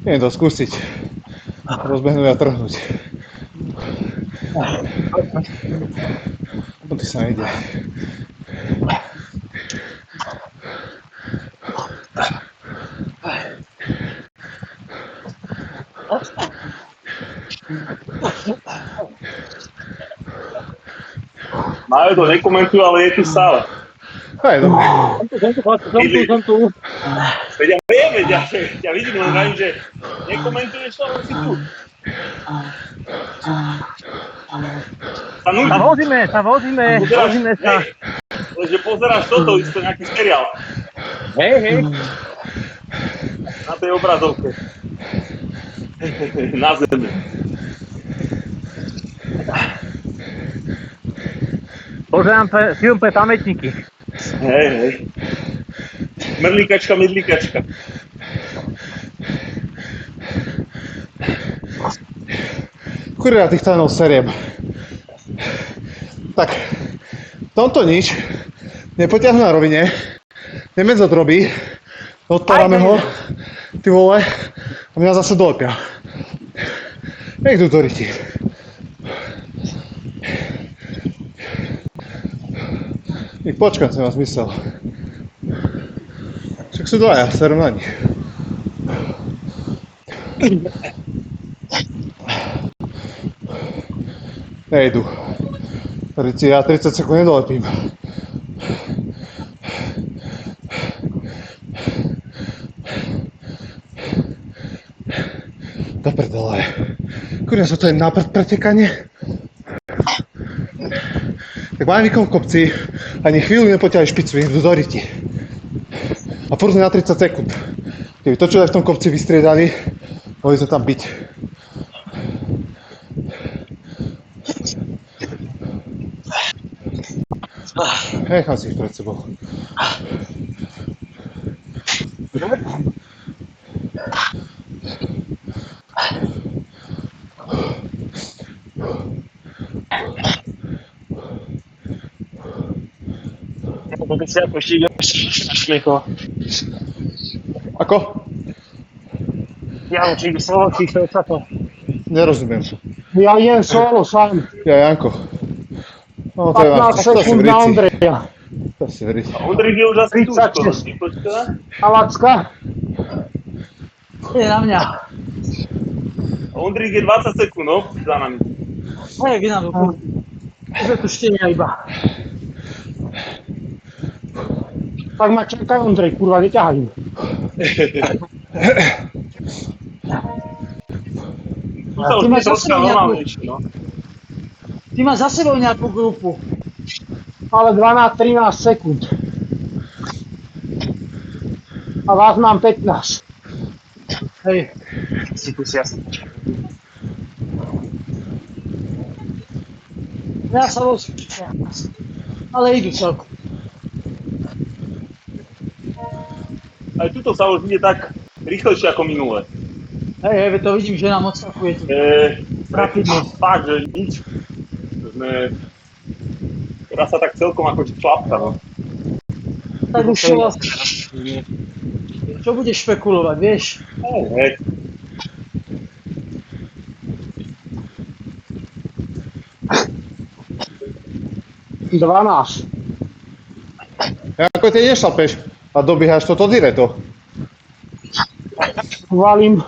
Speaker 2: Idem to skúsiť. Rozbehnúť a trhnúť. No ty sa ide.
Speaker 1: Majo to nekomentujú, ale je tu stále.
Speaker 2: Aj, dobre.
Speaker 6: Som tu.
Speaker 1: Veď ja viem, veď ja vidím, len vravím, že nekomentuješ to, ale si tu. Sa nudí.
Speaker 5: Vozíme sa.
Speaker 1: Hej, že pozeráš toto, isto nejaký seriál
Speaker 6: Hej.
Speaker 1: na tej obrazovke. Na zemi.
Speaker 5: Pozerám film pre pamätníky.
Speaker 1: Hej. Mrlíkačka.
Speaker 2: Kurva, tých tanov seriem. Tak, v tomto nič. Nepoťahnu na rovine. Nemec odrobí. Odpárame ho. Ty vole. A mňa zase dolepia. Nech tu to riti. Počkať, som vás myslel. Však sú dvaja, serem na nich. Nejdu. Ja 30 sekúnd nedolepím. Do prdele. Kurňa, to je náprv pretekanie? Tak máme výkon v kopci, ani chvíľu nepoťahaj špicu, idú do riti. A furt na 30 sekúnd. Keby to, čo aj v tom kopci vystriedali, mohli sa tam byť. Nechám si ich pred sebou.
Speaker 5: keď si ako ešte ideš niekoho.
Speaker 2: Ako?
Speaker 5: Ja či ide slovo, či to sa to.
Speaker 2: Nerozumiem.
Speaker 4: Ja idem solo sám.
Speaker 2: Ja, Janko. No, to je
Speaker 4: 15 sekúnd na Ondreja.
Speaker 2: To si verí.
Speaker 1: Ondrik je už asi tu
Speaker 4: 36.
Speaker 1: skoro.
Speaker 4: A Lacka?
Speaker 3: Je na mňa.
Speaker 1: Ondrik je 20 sekúnd, no, za nami.
Speaker 3: Hej, kde nám dokonú. Už je tu štenia iba.
Speaker 4: Tak ma čakaj, Ondrej, kurva, neťahaj mi.
Speaker 1: Tu sa už
Speaker 3: Ty
Speaker 1: nie
Speaker 3: máš za
Speaker 1: troška
Speaker 3: sebou nejakú-
Speaker 1: normálnejšie, no.
Speaker 3: Ty máš za sebou nejakú grupu.
Speaker 4: Ale 12-13 sekúnd. A vás mám 15.
Speaker 3: Hej.
Speaker 5: Si tu si jasný.
Speaker 3: Ja sa vozím. Ale idú celkom.
Speaker 1: Aj tuto sa už ide tak rýchlejšie ako minule.
Speaker 3: Hej, to vidím, že nám odskakuje tu. Rapidne.
Speaker 1: Fakt, že nič. Teraz sa tak celkom ako šlapka, no.
Speaker 3: Tak už čo vlastne. Čo budeš špekulovať, vieš?
Speaker 1: Hej.
Speaker 4: Dvanásť.
Speaker 2: Ako ty nešlapeš a dobíhaš toto direto.
Speaker 4: Valím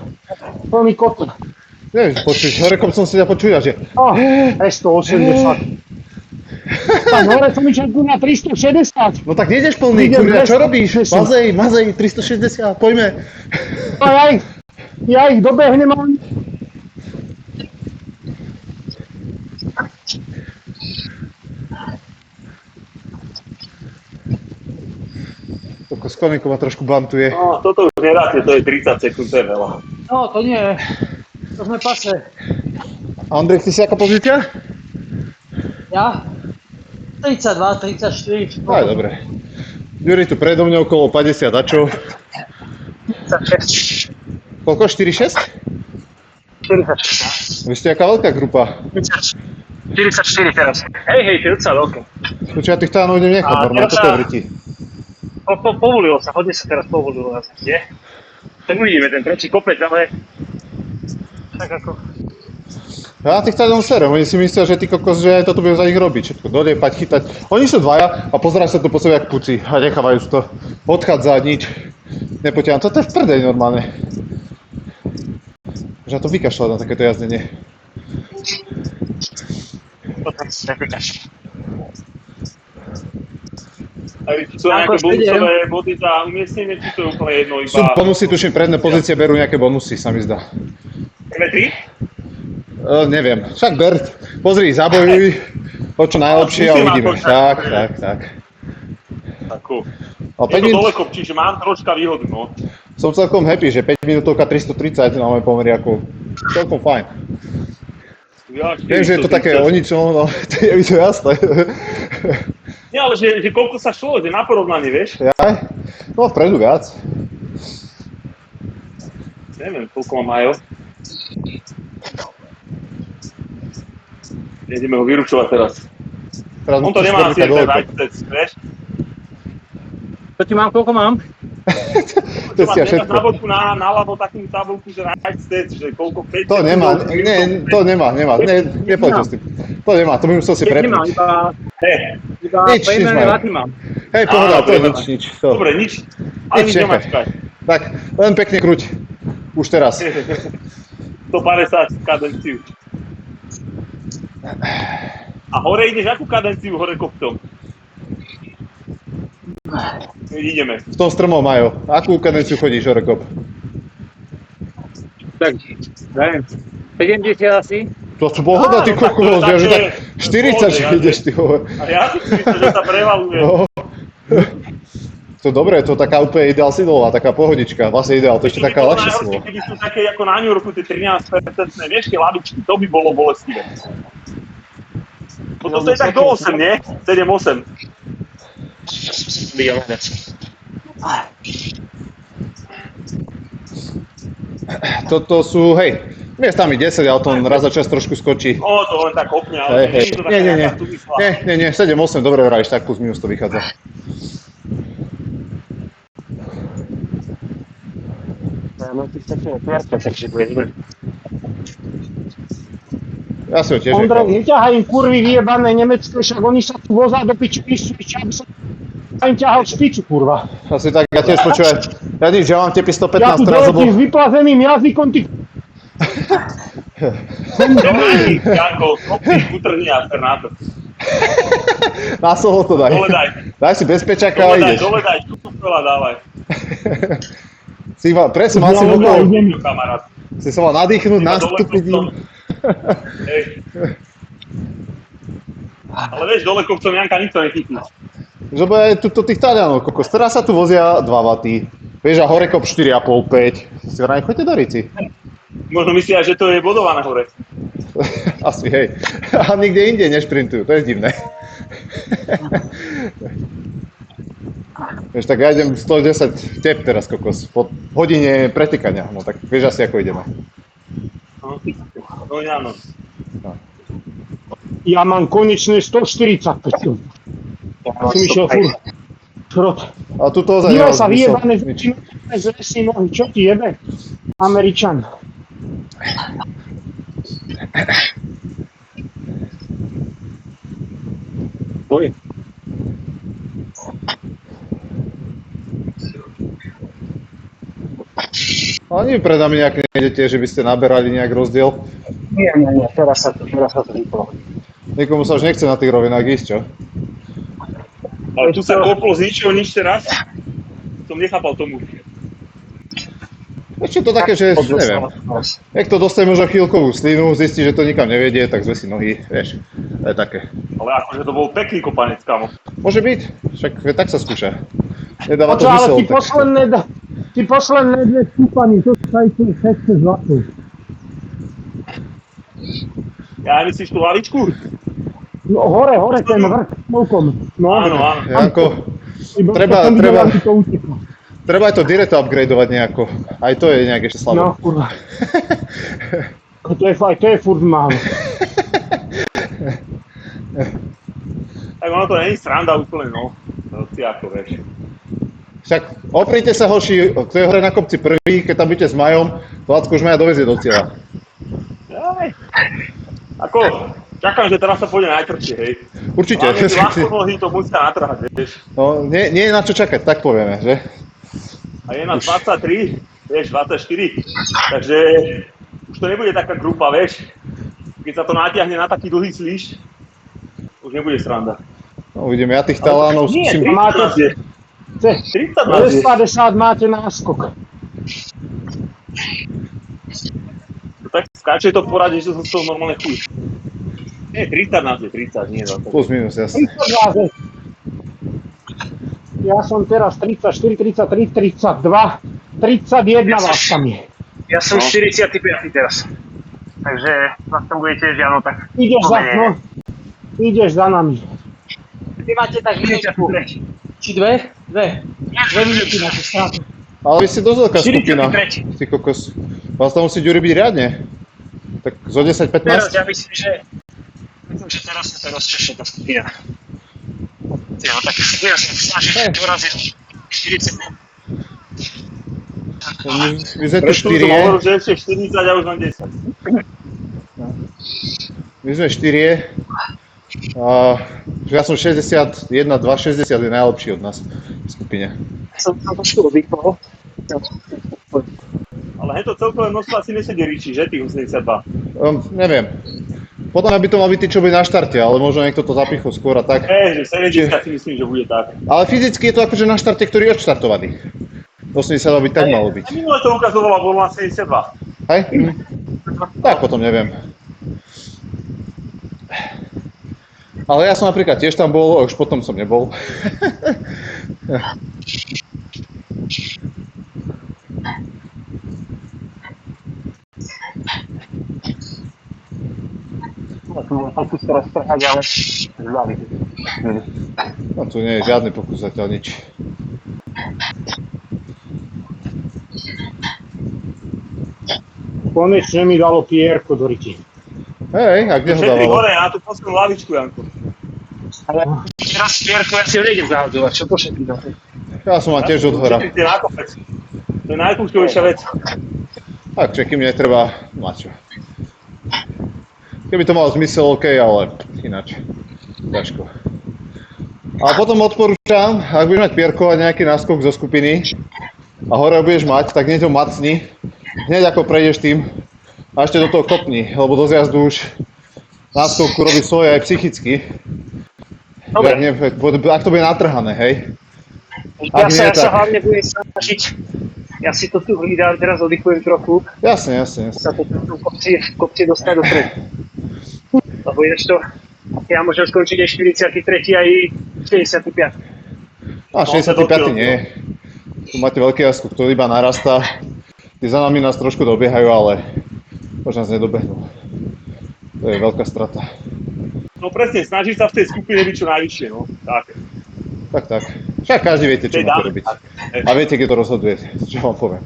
Speaker 4: plný kotl.
Speaker 2: Nevieš počuť, hore kopcom si ťa počuť, že
Speaker 4: S180. Tak hore som išiel tu na 360.
Speaker 2: no tak nejdeš plný,
Speaker 4: Idem
Speaker 2: kurňa, čo
Speaker 4: 200.
Speaker 2: robíš? Mazej, 360, poďme.
Speaker 4: A ja ich dobehnem a oni...
Speaker 2: Toko s koníkom ma trošku bantuje.
Speaker 1: No, toto už nedáte, to je 30 sekúnd, to je veľa.
Speaker 3: No, to nie. To sme pase.
Speaker 2: A Ondrej, ty si aká pozícia?
Speaker 3: Ja? 32, 34.
Speaker 2: Aj, dobre. Juri tu predo mňa okolo 50 a čo?
Speaker 5: 46.
Speaker 2: Koľko? 4-6?
Speaker 5: 46.
Speaker 2: Vy ste aká veľká grupa.
Speaker 5: 44 teraz. Hej, to je docela veľké.
Speaker 2: Počuť, ja tých tánov idem nechať,
Speaker 5: A
Speaker 2: normálne,
Speaker 5: teraz
Speaker 2: toto je
Speaker 5: sa-
Speaker 2: vriti.
Speaker 5: Povolilo sa, hodne sa teraz povolilo zase, nie? Tak uvidíme ten tretí kopec, ale... Tak ako...
Speaker 2: Ja tých tánov serem, oni si myslia, že ty kokos, že aj toto budem za nich robiť, všetko doliepať, chytať. Oni sú dvaja a pozerajú sa tu po sebe jak puci a nechávajú si to odchádzať, nič. Nepotiaľam, toto je v prdej normálne. Že ja to vykašľať na takéto jazdenie.
Speaker 5: Potom si tak vykaš.
Speaker 1: Aj sú nejaké bonusové body za umiestnenie, či to je úplne jedno iba...
Speaker 2: Sú bonusy, tuším, predné pozície berú nejaké bonusy, sa mi zdá.
Speaker 1: Metri?
Speaker 2: Neviem, však ber, pozri, zabojuj, to čo najlepšie a uvidíme. Tak.
Speaker 1: Takú.
Speaker 2: A
Speaker 1: Je
Speaker 2: 5
Speaker 1: to
Speaker 2: minút,
Speaker 1: dole kopčí, že mám troška výhodu, no.
Speaker 2: som celkom happy, že 5 minútovka 330 na môj pomery, ako celkom fajn.
Speaker 1: Ja,
Speaker 2: Viem, že je to také o ničom, no to je mi to jasné.
Speaker 1: Nie, ale že koľko sa šlo, že na porovnanie, vieš?
Speaker 2: Jaj? No vpredu viac.
Speaker 1: Neviem, koľko má Majo. Ideme ho vyručovať teraz.
Speaker 2: Teraz
Speaker 1: On to
Speaker 2: musíš
Speaker 1: nemá asi
Speaker 2: podrikať dole.
Speaker 1: ten rajtec, vieš?
Speaker 6: To ti mám, koľko mám?
Speaker 2: To si ja
Speaker 1: Máš
Speaker 2: všetko.
Speaker 1: na bodku naľavo takú tabulku, že rajtec, že koľko 5
Speaker 2: To nemá, to nemá, nepoď to s tým. To nemá, to by musel si
Speaker 6: Nemám,
Speaker 2: prepnúť.
Speaker 6: iba
Speaker 2: Nič,
Speaker 6: priemerné
Speaker 2: majú.
Speaker 6: váty mám.
Speaker 2: Hej, pohoda, to je
Speaker 1: dobre,
Speaker 2: nič. To.
Speaker 1: Dobre, nič. Ale
Speaker 2: Nič
Speaker 1: nič
Speaker 2: nechaj.
Speaker 1: nemačkaj.
Speaker 2: Tak, len pekne kruť. Už teraz.
Speaker 1: 150 kadenciu. A hore ideš akú kadenciu hore kopcom? Ideme.
Speaker 2: V tom strmom, Majo. Akú kadenciu chodíš, Orekop?
Speaker 6: Tak, neviem. 70 asi.
Speaker 2: To sú pohoda, ty
Speaker 1: tak
Speaker 2: kokos, ja že tak
Speaker 1: to je
Speaker 2: 40 že
Speaker 1: pohode,
Speaker 2: ideš, ty vole.
Speaker 1: A ja si myslím, že sa prevaluje.
Speaker 2: No. To dobre, to taká úplne ideál sidolová, taká pohodička, vlastne ideál, to ešte taká ľahšia sidolová.
Speaker 1: Keby sú také ako na New Yorku, tie 13%, vieš, tie lavičky, to by bolo bolestivé. Toto je tak do 8, nie? 7-8.
Speaker 2: Toto sú, hej, miestami 10, ale to raz za čas trošku skočí.
Speaker 1: No, to len tak kopne, ale
Speaker 2: Hej,
Speaker 1: nie je to taká
Speaker 2: nie,
Speaker 1: nejaká súvislá.
Speaker 2: nie, 7-8, dobre vrajíš, tak plus minus to vychádza.
Speaker 5: No, ty chceš pierka, takže bude dobre.
Speaker 2: Ja si ho tiež
Speaker 4: Ondrej,
Speaker 2: nechal.
Speaker 4: neťahaj im kurvy vyjebané nemecké, však oni sa tu vozá do piču, aby sa im ťahal špiču, kurva.
Speaker 2: Asi tak, ja tiež počúvaj. Ja nič, ja mám tepy
Speaker 4: Ja
Speaker 2: 115
Speaker 4: tu
Speaker 2: teraz,
Speaker 4: doletím s
Speaker 2: lebo...
Speaker 4: vyplazeným jazykom, ty...
Speaker 1: Dobrý, Janko, kopni, utrhni a ser na to.
Speaker 2: Na slovo to daj.
Speaker 1: Dole daj,
Speaker 2: Daj si bezpečáka a ideš.
Speaker 1: dole daj, tu veľa dávaj.
Speaker 2: Si mal, presne mal si
Speaker 4: Dole
Speaker 2: okolo,
Speaker 4: daj.
Speaker 1: To kamarát.
Speaker 2: si sa mal nadýchnúť, nastúpiť im.
Speaker 1: Hej. Ale vieš, dole kopcom Janka nikto nechytí.
Speaker 2: Že bude tuto tých Talianov, kokos. Teraz sa tu vozia 2 waty. Vieš, a hore kop 4,5, 5. Si vraj, choďte do Rici.
Speaker 1: Možno myslia, že to je bodované hore.
Speaker 2: Asi, hej. A nikde inde nešprintujú, to je divné. Vieš, tak ja idem 110 tep teraz, kokos. Po hodine pretekania, no tak vieš asi, ako ideme.
Speaker 1: No áno.
Speaker 4: Ja mám konečné 145. Som išiel furt. Šrot.
Speaker 2: A tu to ozaj
Speaker 4: Dívaj
Speaker 2: nemá
Speaker 4: sa
Speaker 2: zmysel.
Speaker 4: vyjebané,
Speaker 2: Nič.
Speaker 4: z lesní nohy, čo ti jebe? Američan.
Speaker 5: Boj.
Speaker 2: Ale nie pred nami nejak nejdete, že by ste naberali nejak rozdiel.
Speaker 5: Nie, teraz sa to vyplo.
Speaker 2: Nikomu sa už nechce na tých rovinách ísť, čo?
Speaker 1: Ale tu sa koplo z ničoho nič teraz. Som nechápal tomu.
Speaker 2: Ešte to také, že neviem. Jak to dostane možno chvíľkovú slinu, zistí, že to nikam nevedie, tak zvesí nohy, vieš. To je také.
Speaker 1: Ale akože to bol pekný kopanec, kamo.
Speaker 2: Môže byť, však tak sa skúša. Nedáva to
Speaker 4: Počo, ale
Speaker 2: zmysel. tak-
Speaker 4: ty posledné dve skúpaní, to sa aj 6 zlatov.
Speaker 1: Ja myslíš tú lavičku?
Speaker 4: No hore, ten vrch, smokom. No,
Speaker 1: Áno.
Speaker 2: Janko,
Speaker 4: Iba
Speaker 2: treba-
Speaker 4: som videl,
Speaker 2: treba-
Speaker 4: ako to uteklo.
Speaker 2: treba aj to Direto upgradeovať nejako. Aj to je nejak ešte
Speaker 4: No,
Speaker 2: slabo.
Speaker 4: kurva. To je furt málo.
Speaker 1: Tak ono to není sranda úplne, no. Ty ako, vieš.
Speaker 2: Však oprite sa hoši, kto je hore na kopci prvý, keď tam budete s Majom, Vládko už Maja dovezie do cieľa.
Speaker 1: Aj. Ako, čakám, že teraz sa pôjde najtvrdšie, hej.
Speaker 2: Určite.
Speaker 1: Hlavne tí ľahkonohy to musia natrhať, vieš.
Speaker 2: No, nie je na čo čakať, tak povieme, že?
Speaker 1: A je na 23, vieš, 24. Takže už to nebude taká grupa, vieš. Keď sa to natiahne na taký dlhý slíš, už nebude sranda.
Speaker 2: No, uvidíme, ja tých Talánov
Speaker 1: Nie,
Speaker 2: skúsim...
Speaker 1: 30 nás je. 30 nás je.
Speaker 4: 50 máte náskok.
Speaker 1: Tak skáče to v poradí, že som z toho normálne chuj. Nie, 30 nás je, 30, nie 20.
Speaker 2: Plus minus, jasne.
Speaker 4: 32. Ja som teraz 34, 33, 32, 31 váskami.
Speaker 5: Ja som
Speaker 1: No.
Speaker 5: 45 teraz. Takže vás tam bude tiež, áno, tak...
Speaker 4: Ideš za nami.
Speaker 3: Vy máte tak minútku. Či dve? Dve. Dve minúty máte stratu.
Speaker 2: Ale vy ste dosť veľká skupina.
Speaker 5: 43.
Speaker 2: Ty kokos. Vás tam musí Ďuri byť riadne. Tak zo 10-15?
Speaker 5: Teraz ja myslím, že teraz sa to rozčešie tá skupina. Ja, tak ja som snažil doraziť 40.
Speaker 2: My sme tu
Speaker 1: Prečo som
Speaker 2: 4.
Speaker 1: hovoril, že ešte 40 a už len 10.
Speaker 2: My sme 4. Ja som 61, 2, 60 je najlepší od nás v skupine.
Speaker 5: Som to tu oddychol.
Speaker 1: Ale hento celkové množstvo asi nesedí Riči, že tých 82.
Speaker 2: Neviem. Podľa mňa by to mal byť tí, čo bude na štarte, ale možno niekto to zapichol skôr a tak.
Speaker 1: Že 70 si myslím, že bude tak.
Speaker 2: Ale fyzicky je to akože na štarte, ktorý je odštartovaný. 80 by tak malo byť.
Speaker 1: A minule to ukazovalo, bolo na 72.
Speaker 2: Hej? Tak potom neviem. Ale ja som napríklad tiež tam bol, a už potom som nebol.
Speaker 5: Pokus teraz trhať, ale zvládli.
Speaker 2: No tu nie je žiadny pokus zatiaľ nič.
Speaker 4: Konečne mi dalo Pierko do ryti.
Speaker 2: Hej, a kde ho
Speaker 1: Všetci
Speaker 2: dávalo?
Speaker 1: hore, na tú poslednú lavičku, Janko.
Speaker 5: Ale teraz Pierko, ja si ho nejdem zahadzovať, čo pošetí na to.
Speaker 2: Ja som mal tiež od hora.
Speaker 1: Všetci na kopec. To je najkľúčovejšia vec.
Speaker 2: Tak, čo kým netreba, mačo. Keby to malo zmysel, OK, ale ináč. Ťažko. A potom odporúčam, ak budeš mať pierkovať nejaký náskok zo skupiny a hore ho budeš mať, tak hneď ho macni. Hneď ako prejdeš tým a ešte do toho kopni, lebo do zjazdu už náskok robí svoje aj psychicky.
Speaker 5: Dobre.
Speaker 2: Ak to bude natrhané, hej.
Speaker 5: Ja
Speaker 2: Ak
Speaker 5: sa,
Speaker 2: nie,
Speaker 5: ja sa
Speaker 2: tak-
Speaker 5: hlavne budem snažiť, ja si to tu vydám, teraz oddychujem trochu,
Speaker 2: Jasne, jasne, jasne.
Speaker 5: sa to tu v kopci dostať dopredu. Lebo ináč to, ja môžem skončiť aj 43. aj 65.
Speaker 2: A 65. nie. Tu máte veľký jaskok, to iba narastá. Tí za nami nás trošku dobiehajú, ale už nás nedobehnú. To je veľká strata.
Speaker 1: No presne, snaží sa v tej skupine byť čo najvyššie, no. Tak.
Speaker 2: Tak, tak. Však každý viete, čo máte robiť. A viete, kde to rozhoduje, čo vám poviem.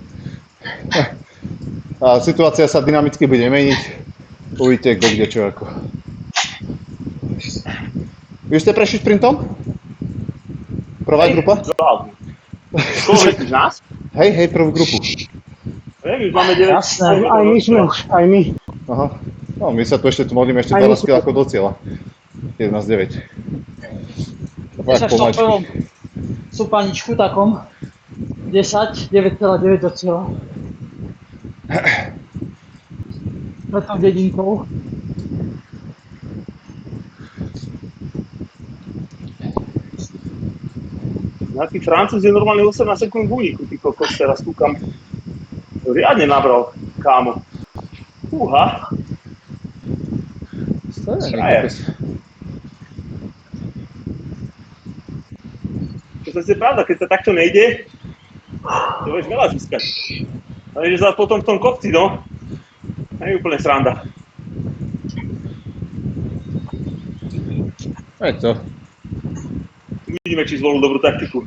Speaker 2: A situácia sa dynamicky bude meniť. Uvidíte, kto kde čo ako. Vy ste prešli sprintom? Prvá grupa?
Speaker 1: Záľu. Koho myslíš, nás?
Speaker 2: Hej, prvú grupu.
Speaker 1: Neviem, už máme 9.
Speaker 3: Jasné.
Speaker 4: Aj my sme už, aj my.
Speaker 2: Aha. No, my sa tu ešte modlíme ešte
Speaker 4: Aj
Speaker 2: 12
Speaker 4: my sú-
Speaker 2: kilákov do cieľa. 11-9.
Speaker 3: Ja sa v tom prvom súpaničku takom 10, 9,9 do cieľa. Preto dedinkou.
Speaker 1: Nejaký Francúz je normálne 18 sekúnd v úniku, ty kokos, teraz kúkam. Riadne nabral, kámo. Fúha. To zase je pravda, keď sa takto nejde, to vieš veľa získať. Ale že sa potom v tom kopci, no, nie je úplne sranda.
Speaker 2: Aj to.
Speaker 1: Uvidíme, či zvolú dobrú taktiku.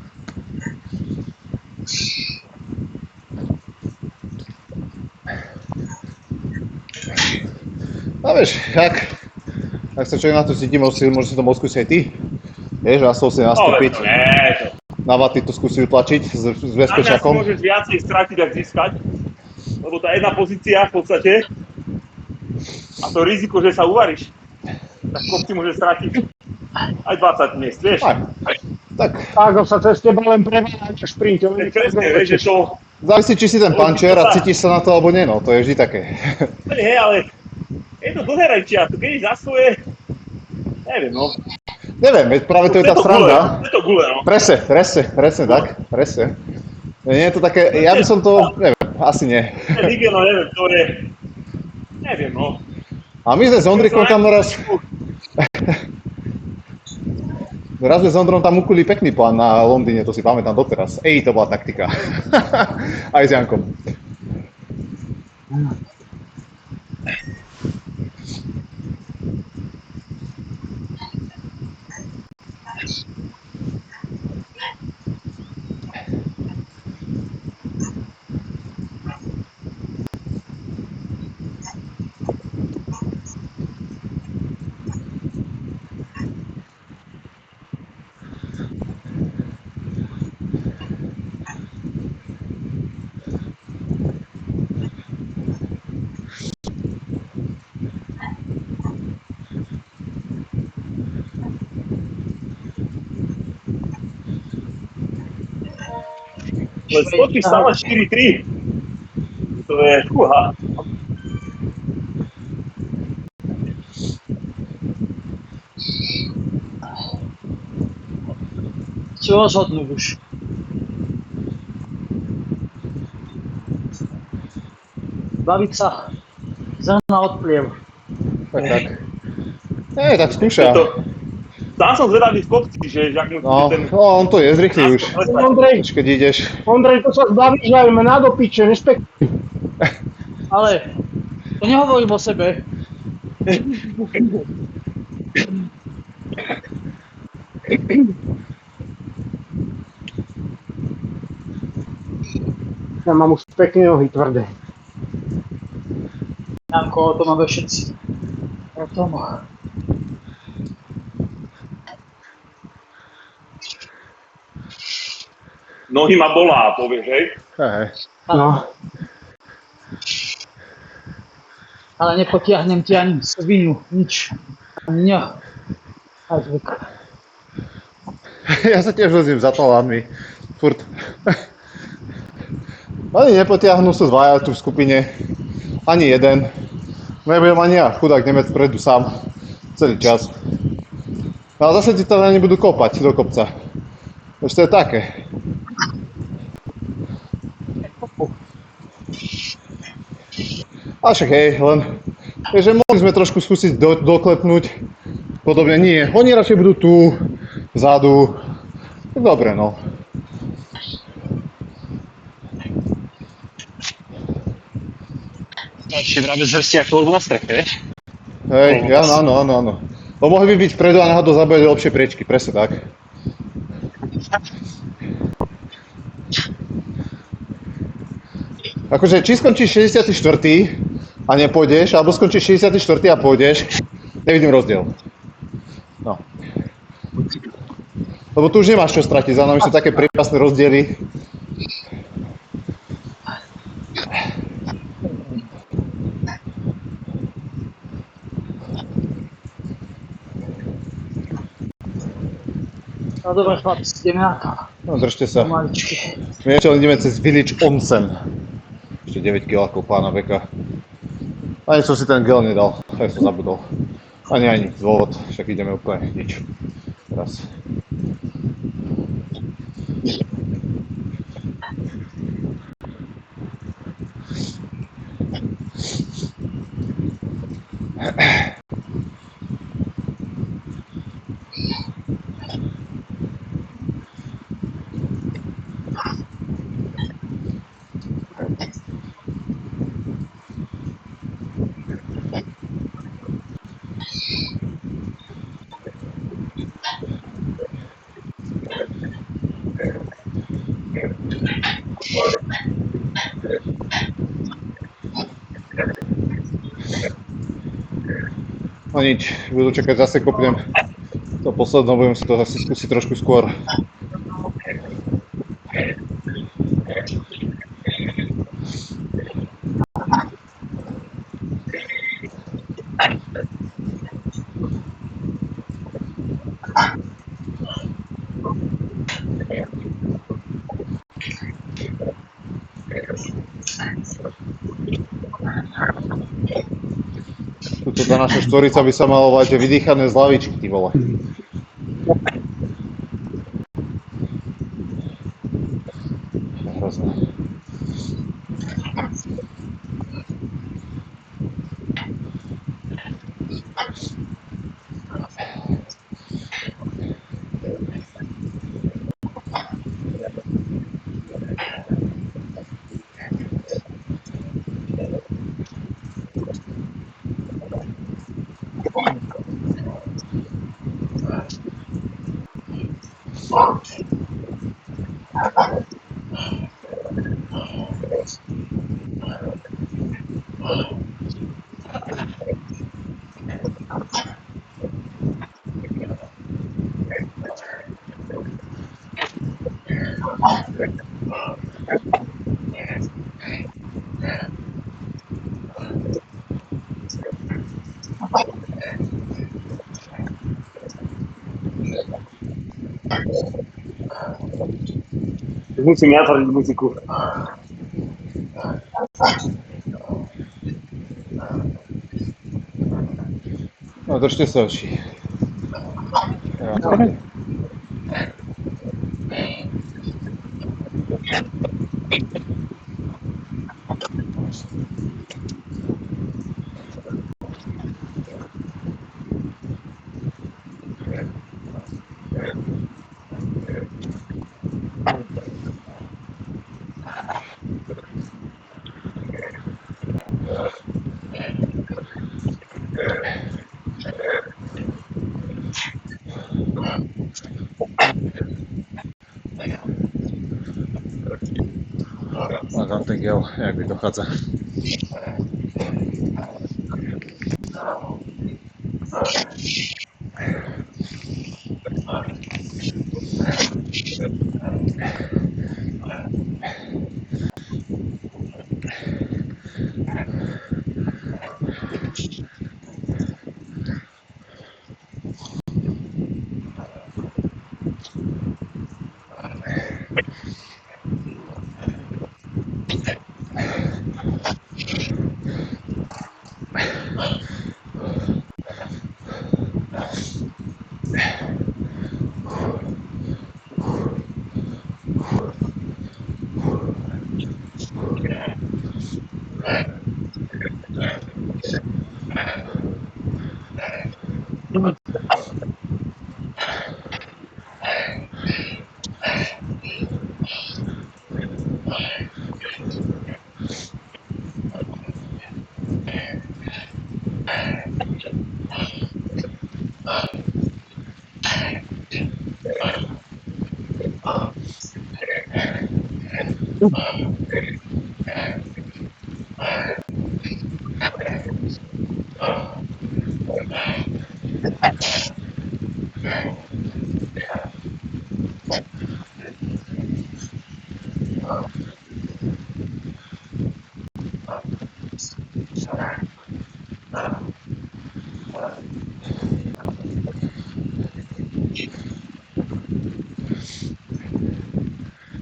Speaker 2: No vieš, ak sa človek na to cíti, môže si to môcť skúsiť aj ty. Vieš, Asol si nastúpiť,
Speaker 1: No, nie, to.
Speaker 2: na vaty to skúsi utlačiť s
Speaker 1: Na mňa si
Speaker 2: bezpečakom.
Speaker 1: môžeš viacej stratiť, ak získať. Lebo tá jedna pozícia v podstate a to riziko, že sa uvaríš, tak kopci môže stratiť aj 20 miest, vieš?
Speaker 2: Aj, tak,
Speaker 4: Tak sa cez teba len preváľa v šprinte.
Speaker 1: Tak presne, vieš, že to,
Speaker 2: závisí, či si ten pančer a cítiš sa na to, alebo nie, no, to je vždy také.
Speaker 1: hej, ale je to dlhé rajčia, to keď za svoje, neviem, no.
Speaker 2: Neviem, veď práve to je tá sranda.
Speaker 1: Je to gule, no.
Speaker 2: Presne tak, presne. Nie je to také, ja by som to, neviem, asi nie.
Speaker 1: Ten no neviem, to je, neviem, no.
Speaker 2: A my sme s Ondrikom tam raz sme s Ondrom tam ukuli pekný plán na Londýne, to si pamätám doteraz. To bola taktika. Aj s Jankom.
Speaker 1: Ale skočíš stále 4-3. To je, fúha.
Speaker 3: Čo rozhodnúť už. Baviť sa zrna od pliev.
Speaker 2: Tak. Tak skúša.
Speaker 1: Sám som zvedavý v kopci, že ak mu
Speaker 2: No,
Speaker 1: ten...
Speaker 2: on to je zrychlý už.
Speaker 4: Ondrej,
Speaker 2: Keď ideš.
Speaker 4: Ondrej, to sa zbavíš aj mňa do piče, nešpekuj.
Speaker 3: Ale to nehovorím o sebe.
Speaker 4: Ja mám už pekné nohy tvrdé.
Speaker 3: Janko, o tom máme všetci. O tom.
Speaker 1: Nohy ma bolá, povieš, hej?
Speaker 2: Hej.
Speaker 4: No.
Speaker 3: Ale nepotiahnem ti ani svinu, nič. Ani ne. Aj zvuk.
Speaker 2: Ja sa tiež vozím za talánmi. Furt. Ani nepotiahnu, sú dvaja tu v skupine. Ani jeden. Nebudem ani ja, chudák Nemec predu sám. Celý čas. No a zase ti tam ani budú kopať do kopca. Už to je také. A však hej, len že mohli sme trošku skúsiť doklepnúť. Podobne nie. Oni radšej budú tu, vzadu. Dobre, no.
Speaker 5: Ešte práve zrsti ako bol na streche, vieš?
Speaker 2: Hej, áno. Bo mohli by byť vpredu a náhodou zabojať do lepšie priečky, presne tak. Akože, či skončíš 64. a nepôjdeš, alebo skončíš 64. a pôjdeš, nevidím rozdiel. No. Lebo tu už nemáš čo stratiť, za nami sú také priepasné rozdiely.
Speaker 3: No dobre chlapci, ideme na to.
Speaker 2: No držte sa.
Speaker 3: Pomaličky.
Speaker 2: My ešte len ideme cez Village Onsen. Ešte 9 kilákov pána Beka. Ani som si ten gel nedal, aj som zabudol. Ani dôvod, však ideme úplne nič. Teraz. No nič, budú čakať, zase kopnem to posledné, budem si to zase skúsiť trošku skôr. Tuto tá naša štvorica by sa malo volať, že vydýchané z lavičky, ty vole. Hrozné.
Speaker 1: Musím ja tvoriť muziku.
Speaker 2: No držte sa oči. A tam ten gel, jak mi dochádza.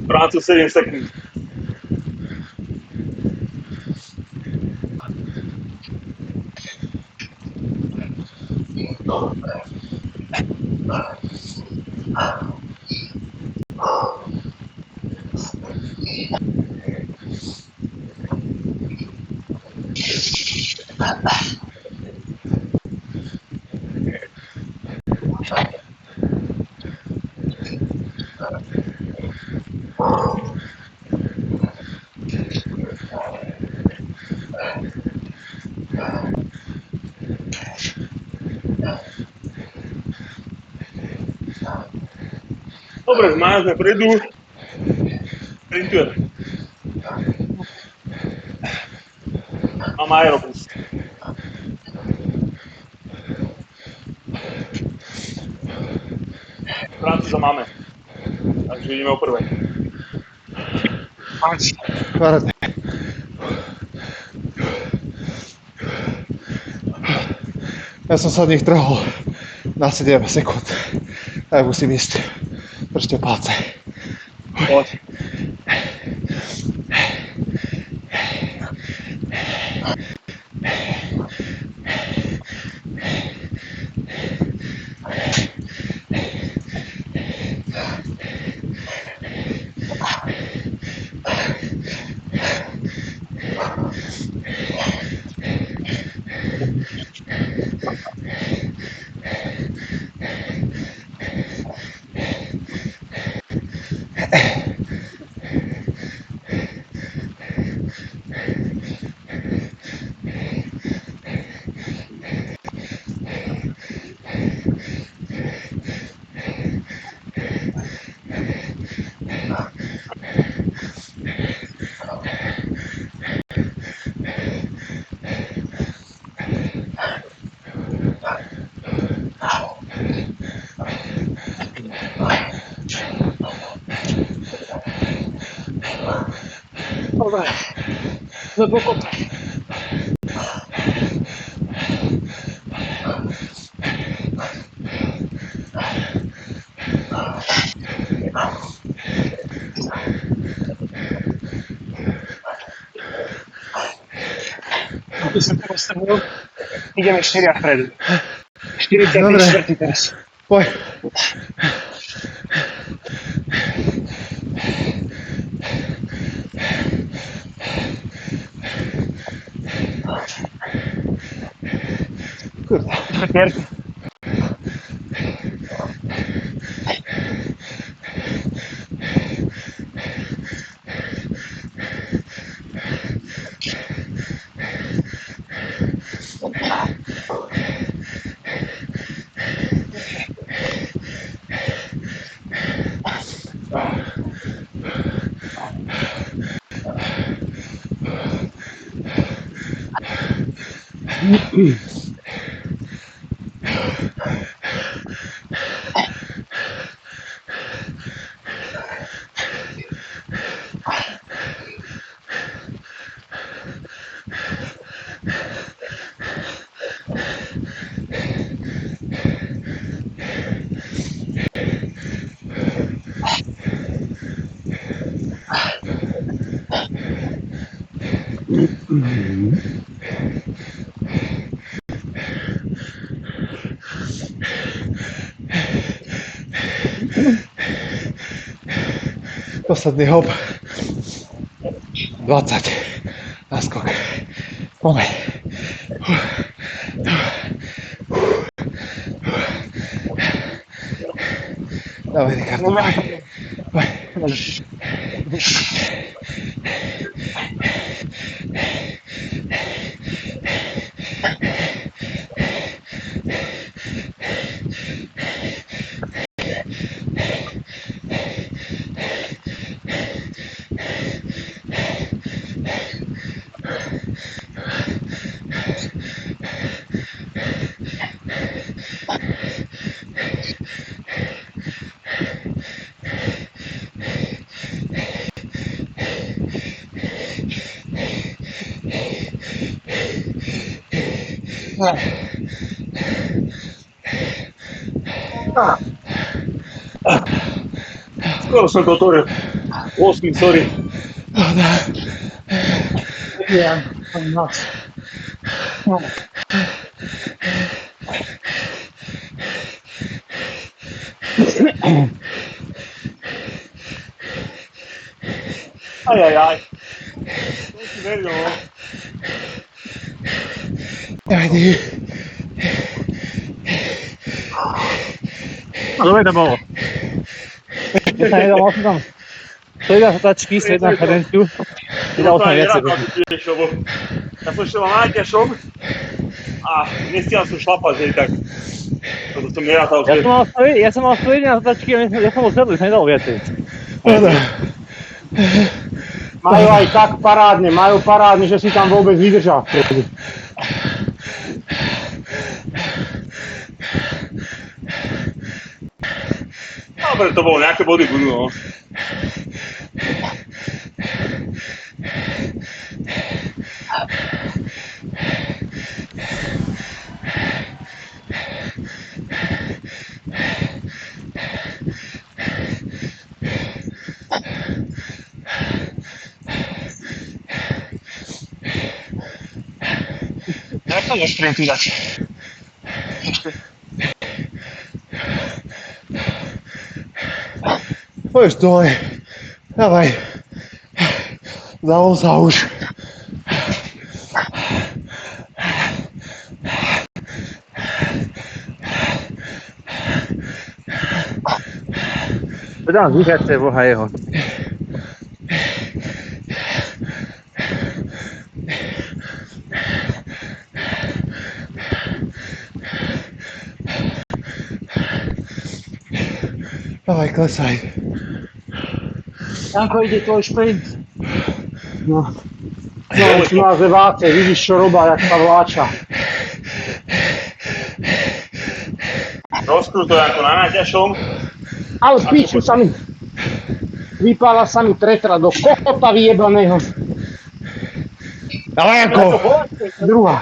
Speaker 1: Francúz 7 sekúnd. Dobre, máme sme predu. Sprintujeme. Mám aerobus. Francúza máme. Takže ideme o prvé.
Speaker 2: Parádne. Ja som sa od nich trhol na 7 sekúnd. Tak musím ísť. Držte palce.
Speaker 1: Poď.
Speaker 3: Dobre. Sme pokope.
Speaker 5: Aby som to roztrhol, ideme 4 vpredu. 44
Speaker 2: Dobre.
Speaker 5: teraz.
Speaker 2: Poď.
Speaker 5: Pier.
Speaker 2: Posledný hop. 20. Naskok. Poďme. Dávaj, Richard.
Speaker 1: Skoro som to otvoril. 8, sorry.
Speaker 3: Ja, noc.
Speaker 1: Ajajaj. To si veril, no.
Speaker 2: Ajde.
Speaker 6: A dobre to bolo. Ja sa nedal, som tam stredná satačky, stredná kadenciu. Vydal som viacej.
Speaker 1: Ja som šiel na najťažšom a nestihal som šlapať, hej, tak toto som nerátal, že...
Speaker 6: Ja som mal stredná satačky a ja som bol sedlý, sa nedalo viacej.
Speaker 4: Majú aj tak parádne, že si tam vôbec vydržal.
Speaker 1: Dobre, to bolo, nejaké body budú, no.
Speaker 5: Jak to môžeš sprinty dať? Ešte.
Speaker 2: Poďš dole. Dávaj. Zavol sa už.
Speaker 6: Dám zvyšať Boha jeho.
Speaker 2: Dávaj, klesaj.
Speaker 3: Janko, ide tvoj šprint.
Speaker 4: No, už má zeváce, vidíš čo robá, jak sa vláča.
Speaker 1: Rozkrúto ako na najťažšom.
Speaker 4: Ale píču sa mi, vypála sa mi tretra do kokota vyjebaného.
Speaker 2: Dávaj, Janko.
Speaker 4: Druhá.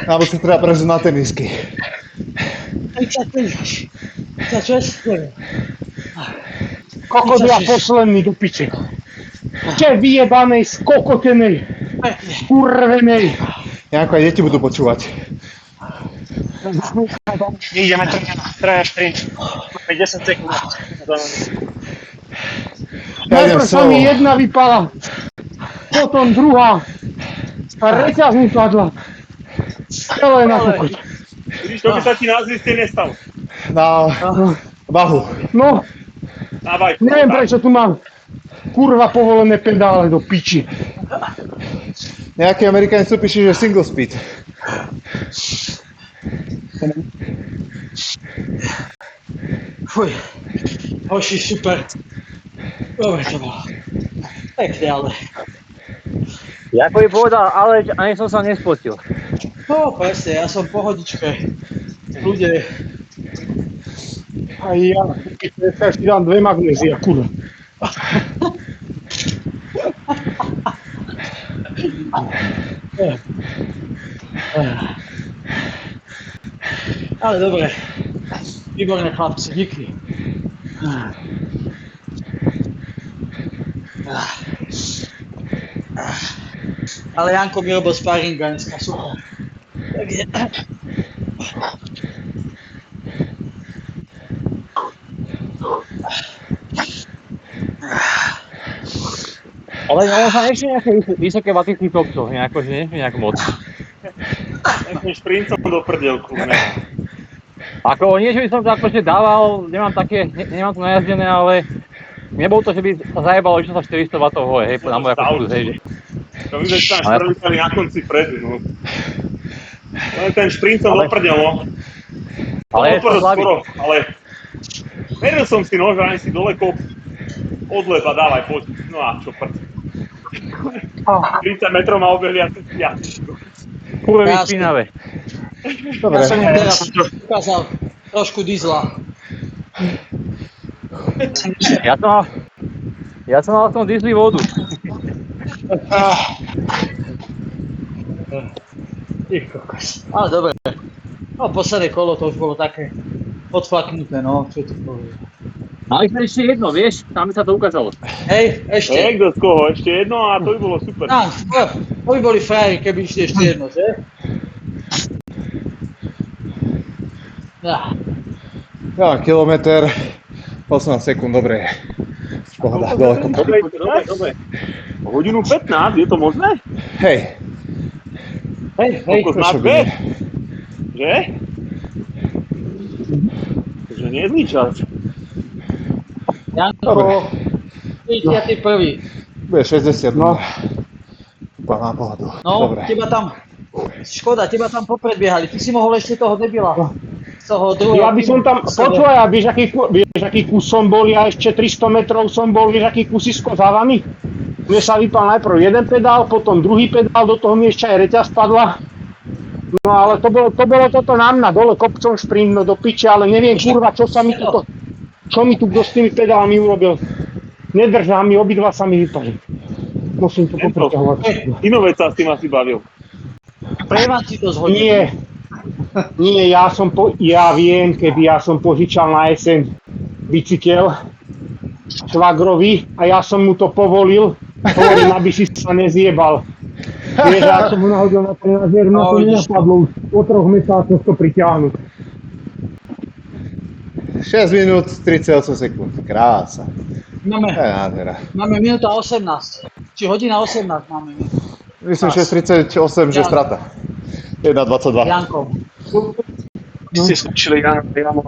Speaker 2: Alebo sa treba prežiť na tenisky.
Speaker 3: 35. 36, neviem.
Speaker 4: Kokot ja posledný do piče. Če vyjebanej, skokotenej, kurvenej.
Speaker 2: Janko, aj deti budú počúvať.
Speaker 5: Ideme traja šprint. Máme 10 sekúnd.
Speaker 4: Najprv sa mi jedna vypala, potom druhá. A reťaz mi padla. Celé na kokot.
Speaker 1: Vidíš, to by sa ti na zliste nestalo.
Speaker 2: Na váhu.
Speaker 4: No,
Speaker 1: Dávaj.
Speaker 4: neviem prečo tu mám kurva povolené pedále do piči.
Speaker 2: Nejaký Amerikánec tu píše, že single speed.
Speaker 3: Fuj. Hoši, super. Dobre to bolo. Pekne, ale.
Speaker 6: Jako by povedal, ale ani som sa nespotil.
Speaker 3: No, presne, ja som v pohodičke. Ľudia.
Speaker 4: A ja, keď si dám 2 magnézia, kurva.
Speaker 3: Ale dobre. Výborné chlapci, díky. Ale Janko mi robil sparring dneska, super. Takže...
Speaker 6: Ale on sa nechce nejaké vysoké vaty kopcov, nejako, že nie nejak moc.
Speaker 1: Nechcem šprincom do prdielku, ne.
Speaker 6: Ako nie, že by som to akože dával, nemám to najazdené, ale nebol to, že by sa zajebalo, že sa 400 W hore, hej, na moja kurz, hej, že.
Speaker 1: To my sme sa tam šprlítali na konci predu, no. Ale ten šprincom do prdiel, no.
Speaker 6: Ale je to slabý.
Speaker 1: Skoro, ale veril som si, no, že ani si dole kop odlep a dávaj, poď. No a čo prd. 30 metrov ma obehli a tu ja.
Speaker 6: Kurve vyspínavé.
Speaker 2: Dobre.
Speaker 3: Ja som mu teraz ukázal trošku diesla.
Speaker 6: Ja som mal v tom diesli vodu.
Speaker 3: Ty kokos. Ale dobre. No posledné kolo to už bolo také odflaknuté, no, čo to povie.
Speaker 6: Ale ešte jedno, vieš, tam by sa to ukázalo.
Speaker 3: Hej, ešte.
Speaker 1: Kto z koho? Ešte jedno a to by bolo super.
Speaker 3: To by boli frajeri, keby išli ešte jedno, že?
Speaker 2: Ja, kilometr, 18 sekúnd, dobre. Pohoda, ďaleko.
Speaker 1: Dobre. Hodinu 15, je to možné?
Speaker 2: Hej,
Speaker 1: Koľko znáš
Speaker 2: by
Speaker 1: bez? Že? Takže nie je zlý čas.
Speaker 3: Janko, 31.
Speaker 2: bude 60, no. Úplne na pohodu.
Speaker 3: No,
Speaker 2: Dobre.
Speaker 3: škoda, teba tam popredbiehali. Ty si mohol ešte toho debila. Z toho druhého.
Speaker 4: Ja by som tam, počúvaj, a vieš, aký kus som bol, ja ešte 300 metrov som bol, vieš, aký kusisko za vami? Mne sa vypal najprv jeden pedál, potom druhý pedál, do toho mi ešte aj reťaz spadla. No ale to bolo toto na mňa, dole kopcom šprint, no do piče, ale neviem, kurva, čo mi tu kto s tými pedálmi urobil. Nedržá mi, obidva sa mi vypali. Musím to popreťahovať.
Speaker 1: Inovec sa s tým asi bavil.
Speaker 3: Prevan si to zhodil.
Speaker 4: Nie, ja viem, keby ja som požičal na jeseň bicykel švagrovi a ja som mu to povolil, hovorím, aby si sa nezjebal. Vieš, ja som mu nahodil na trenažér, na to nenapadlo už po 3 mesiacoch to pritiahnuť.
Speaker 2: 6 minút 38 sekúnd, krása.
Speaker 3: Máme minúta 18. Či hodina 18 máme.
Speaker 2: Myslím, že 38, že strata. 1.22.
Speaker 3: Janko.
Speaker 5: Ste skočili, ja mám...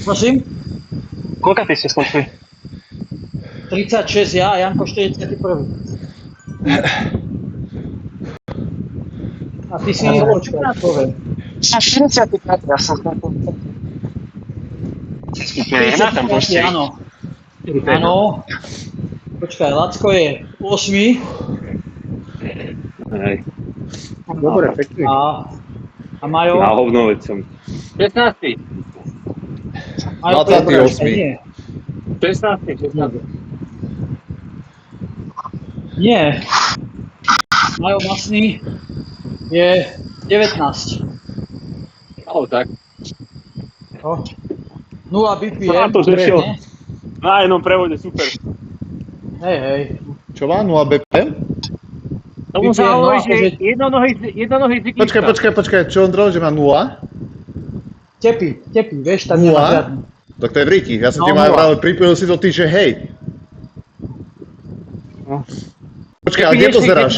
Speaker 3: Prosím?
Speaker 5: Koľka ty ste skočili?
Speaker 3: 36 ja a Janko 41. A ty si počkaj, poviem.
Speaker 5: 45, ja som skočil. Tam pošte.
Speaker 3: Áno. Áno. Počkaj, Lacko je 8.
Speaker 1: Hej.
Speaker 4: Dobre, pekne.
Speaker 3: A Majo?
Speaker 1: Na hovno, veď som.
Speaker 6: 16.
Speaker 3: Majo
Speaker 2: 28.
Speaker 3: Nie.
Speaker 6: 16.
Speaker 3: Nie. Majo Masný je 19.
Speaker 6: Tak.
Speaker 3: 0 BPM.
Speaker 1: Má to, že šiel na jednom prevode, super.
Speaker 3: Hej.
Speaker 2: Čo má? 0 BPM?
Speaker 6: Tomu sa hovorí, že jednonohý cyklista.
Speaker 2: Počkaj, čo on drobil, že má 0?
Speaker 3: Tepi, vieš, tam nemá
Speaker 2: 0?
Speaker 3: žiadny.
Speaker 2: Tak to je v Riki, ja som ti
Speaker 3: No,
Speaker 2: mal
Speaker 3: nula.
Speaker 2: práve pripojil si to ty, že hej. Počkaj, ale kde pozeráš?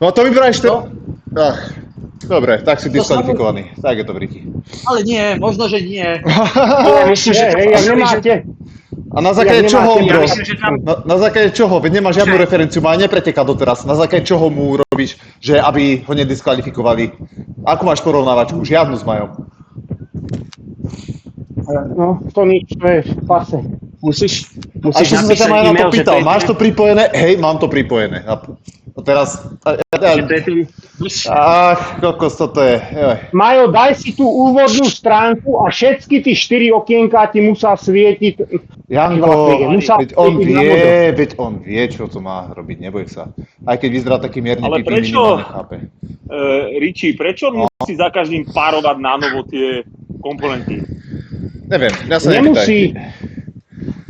Speaker 2: No a to vyberáš to? Ach, dobre, tak si diskvalifikovaný. Tak je to v Riki.
Speaker 3: Ale nie, možno, že nie.
Speaker 5: Myslím, že
Speaker 4: Ja nemáte.
Speaker 2: A na základe
Speaker 4: Ja
Speaker 2: čoho,
Speaker 4: nemáte,
Speaker 2: bro?
Speaker 5: myslím, že tam-
Speaker 2: Na základe čoho? Veď nemá žiadnu referenciu, má nepretekal doteraz. Na základe čoho mu robíš, že aby ho nediskvalifikovali? Akú máš porovnávačku? Žiadnu s Majom.
Speaker 4: No, to nič, to je v pase.
Speaker 5: Musíš
Speaker 2: A ešte som sa ťa Maja na to pýtal, máš to pripojené? Hej, mám to pripojené. Teraz... kokos, toto je. Joj.
Speaker 4: Majo, daj si tú úvodnú stránku a všetky tie 4 okienká ti musia svietiť.
Speaker 2: Janko,
Speaker 4: Musia
Speaker 2: veď on vie, čo to má robiť, neboj sa. Aj keď vyzerá taký mierne
Speaker 1: Ale
Speaker 2: pipý,
Speaker 1: prečo?
Speaker 2: minimálne chápe.
Speaker 1: Richie, prečo on musí za každým párovať na novo tie komponenty?
Speaker 2: Neviem, ja sa nepýtaj.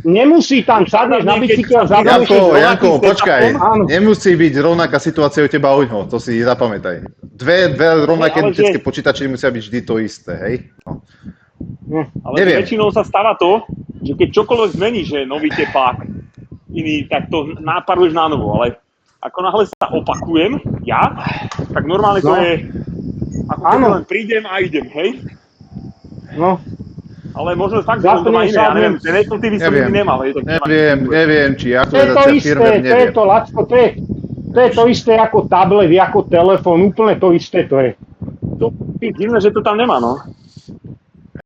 Speaker 4: Nemusí tam sadneš na bicykel, zabaveš
Speaker 2: Janko, počkaj,
Speaker 4: Áno.
Speaker 2: nemusí byť rovnaká situácia u teba a u ňoho, to si zapamätaj. Dve rovnaké
Speaker 1: Ale
Speaker 2: detské
Speaker 1: že-
Speaker 2: počítače musia byť vždy to isté, hej? No.
Speaker 1: Ale
Speaker 2: Neviem.
Speaker 1: väčšinou sa stáva to, že keď čokoľvek zmeníš, že nový tepák, iný, tak to náparuješ na novo, ale ako náhle sa opakujem, ja, tak normálne to
Speaker 4: No.
Speaker 1: je, ako keď
Speaker 4: Áno.
Speaker 1: len prídem a idem, hej?
Speaker 4: No,
Speaker 1: Ale možno fakt, že on to má iné, ja neviem, ten Apple TV som
Speaker 2: Neviem.
Speaker 1: nikdy nemal, hej, tak
Speaker 2: Neviem, či
Speaker 4: to je to
Speaker 2: aktualizácia
Speaker 4: isté,
Speaker 2: firmware,
Speaker 4: to je
Speaker 2: neviem.
Speaker 4: to, Lacko, to je to isté ako tablet, ako telefón, úplne to isté to je.
Speaker 1: to je divné, že to tam nemá, no.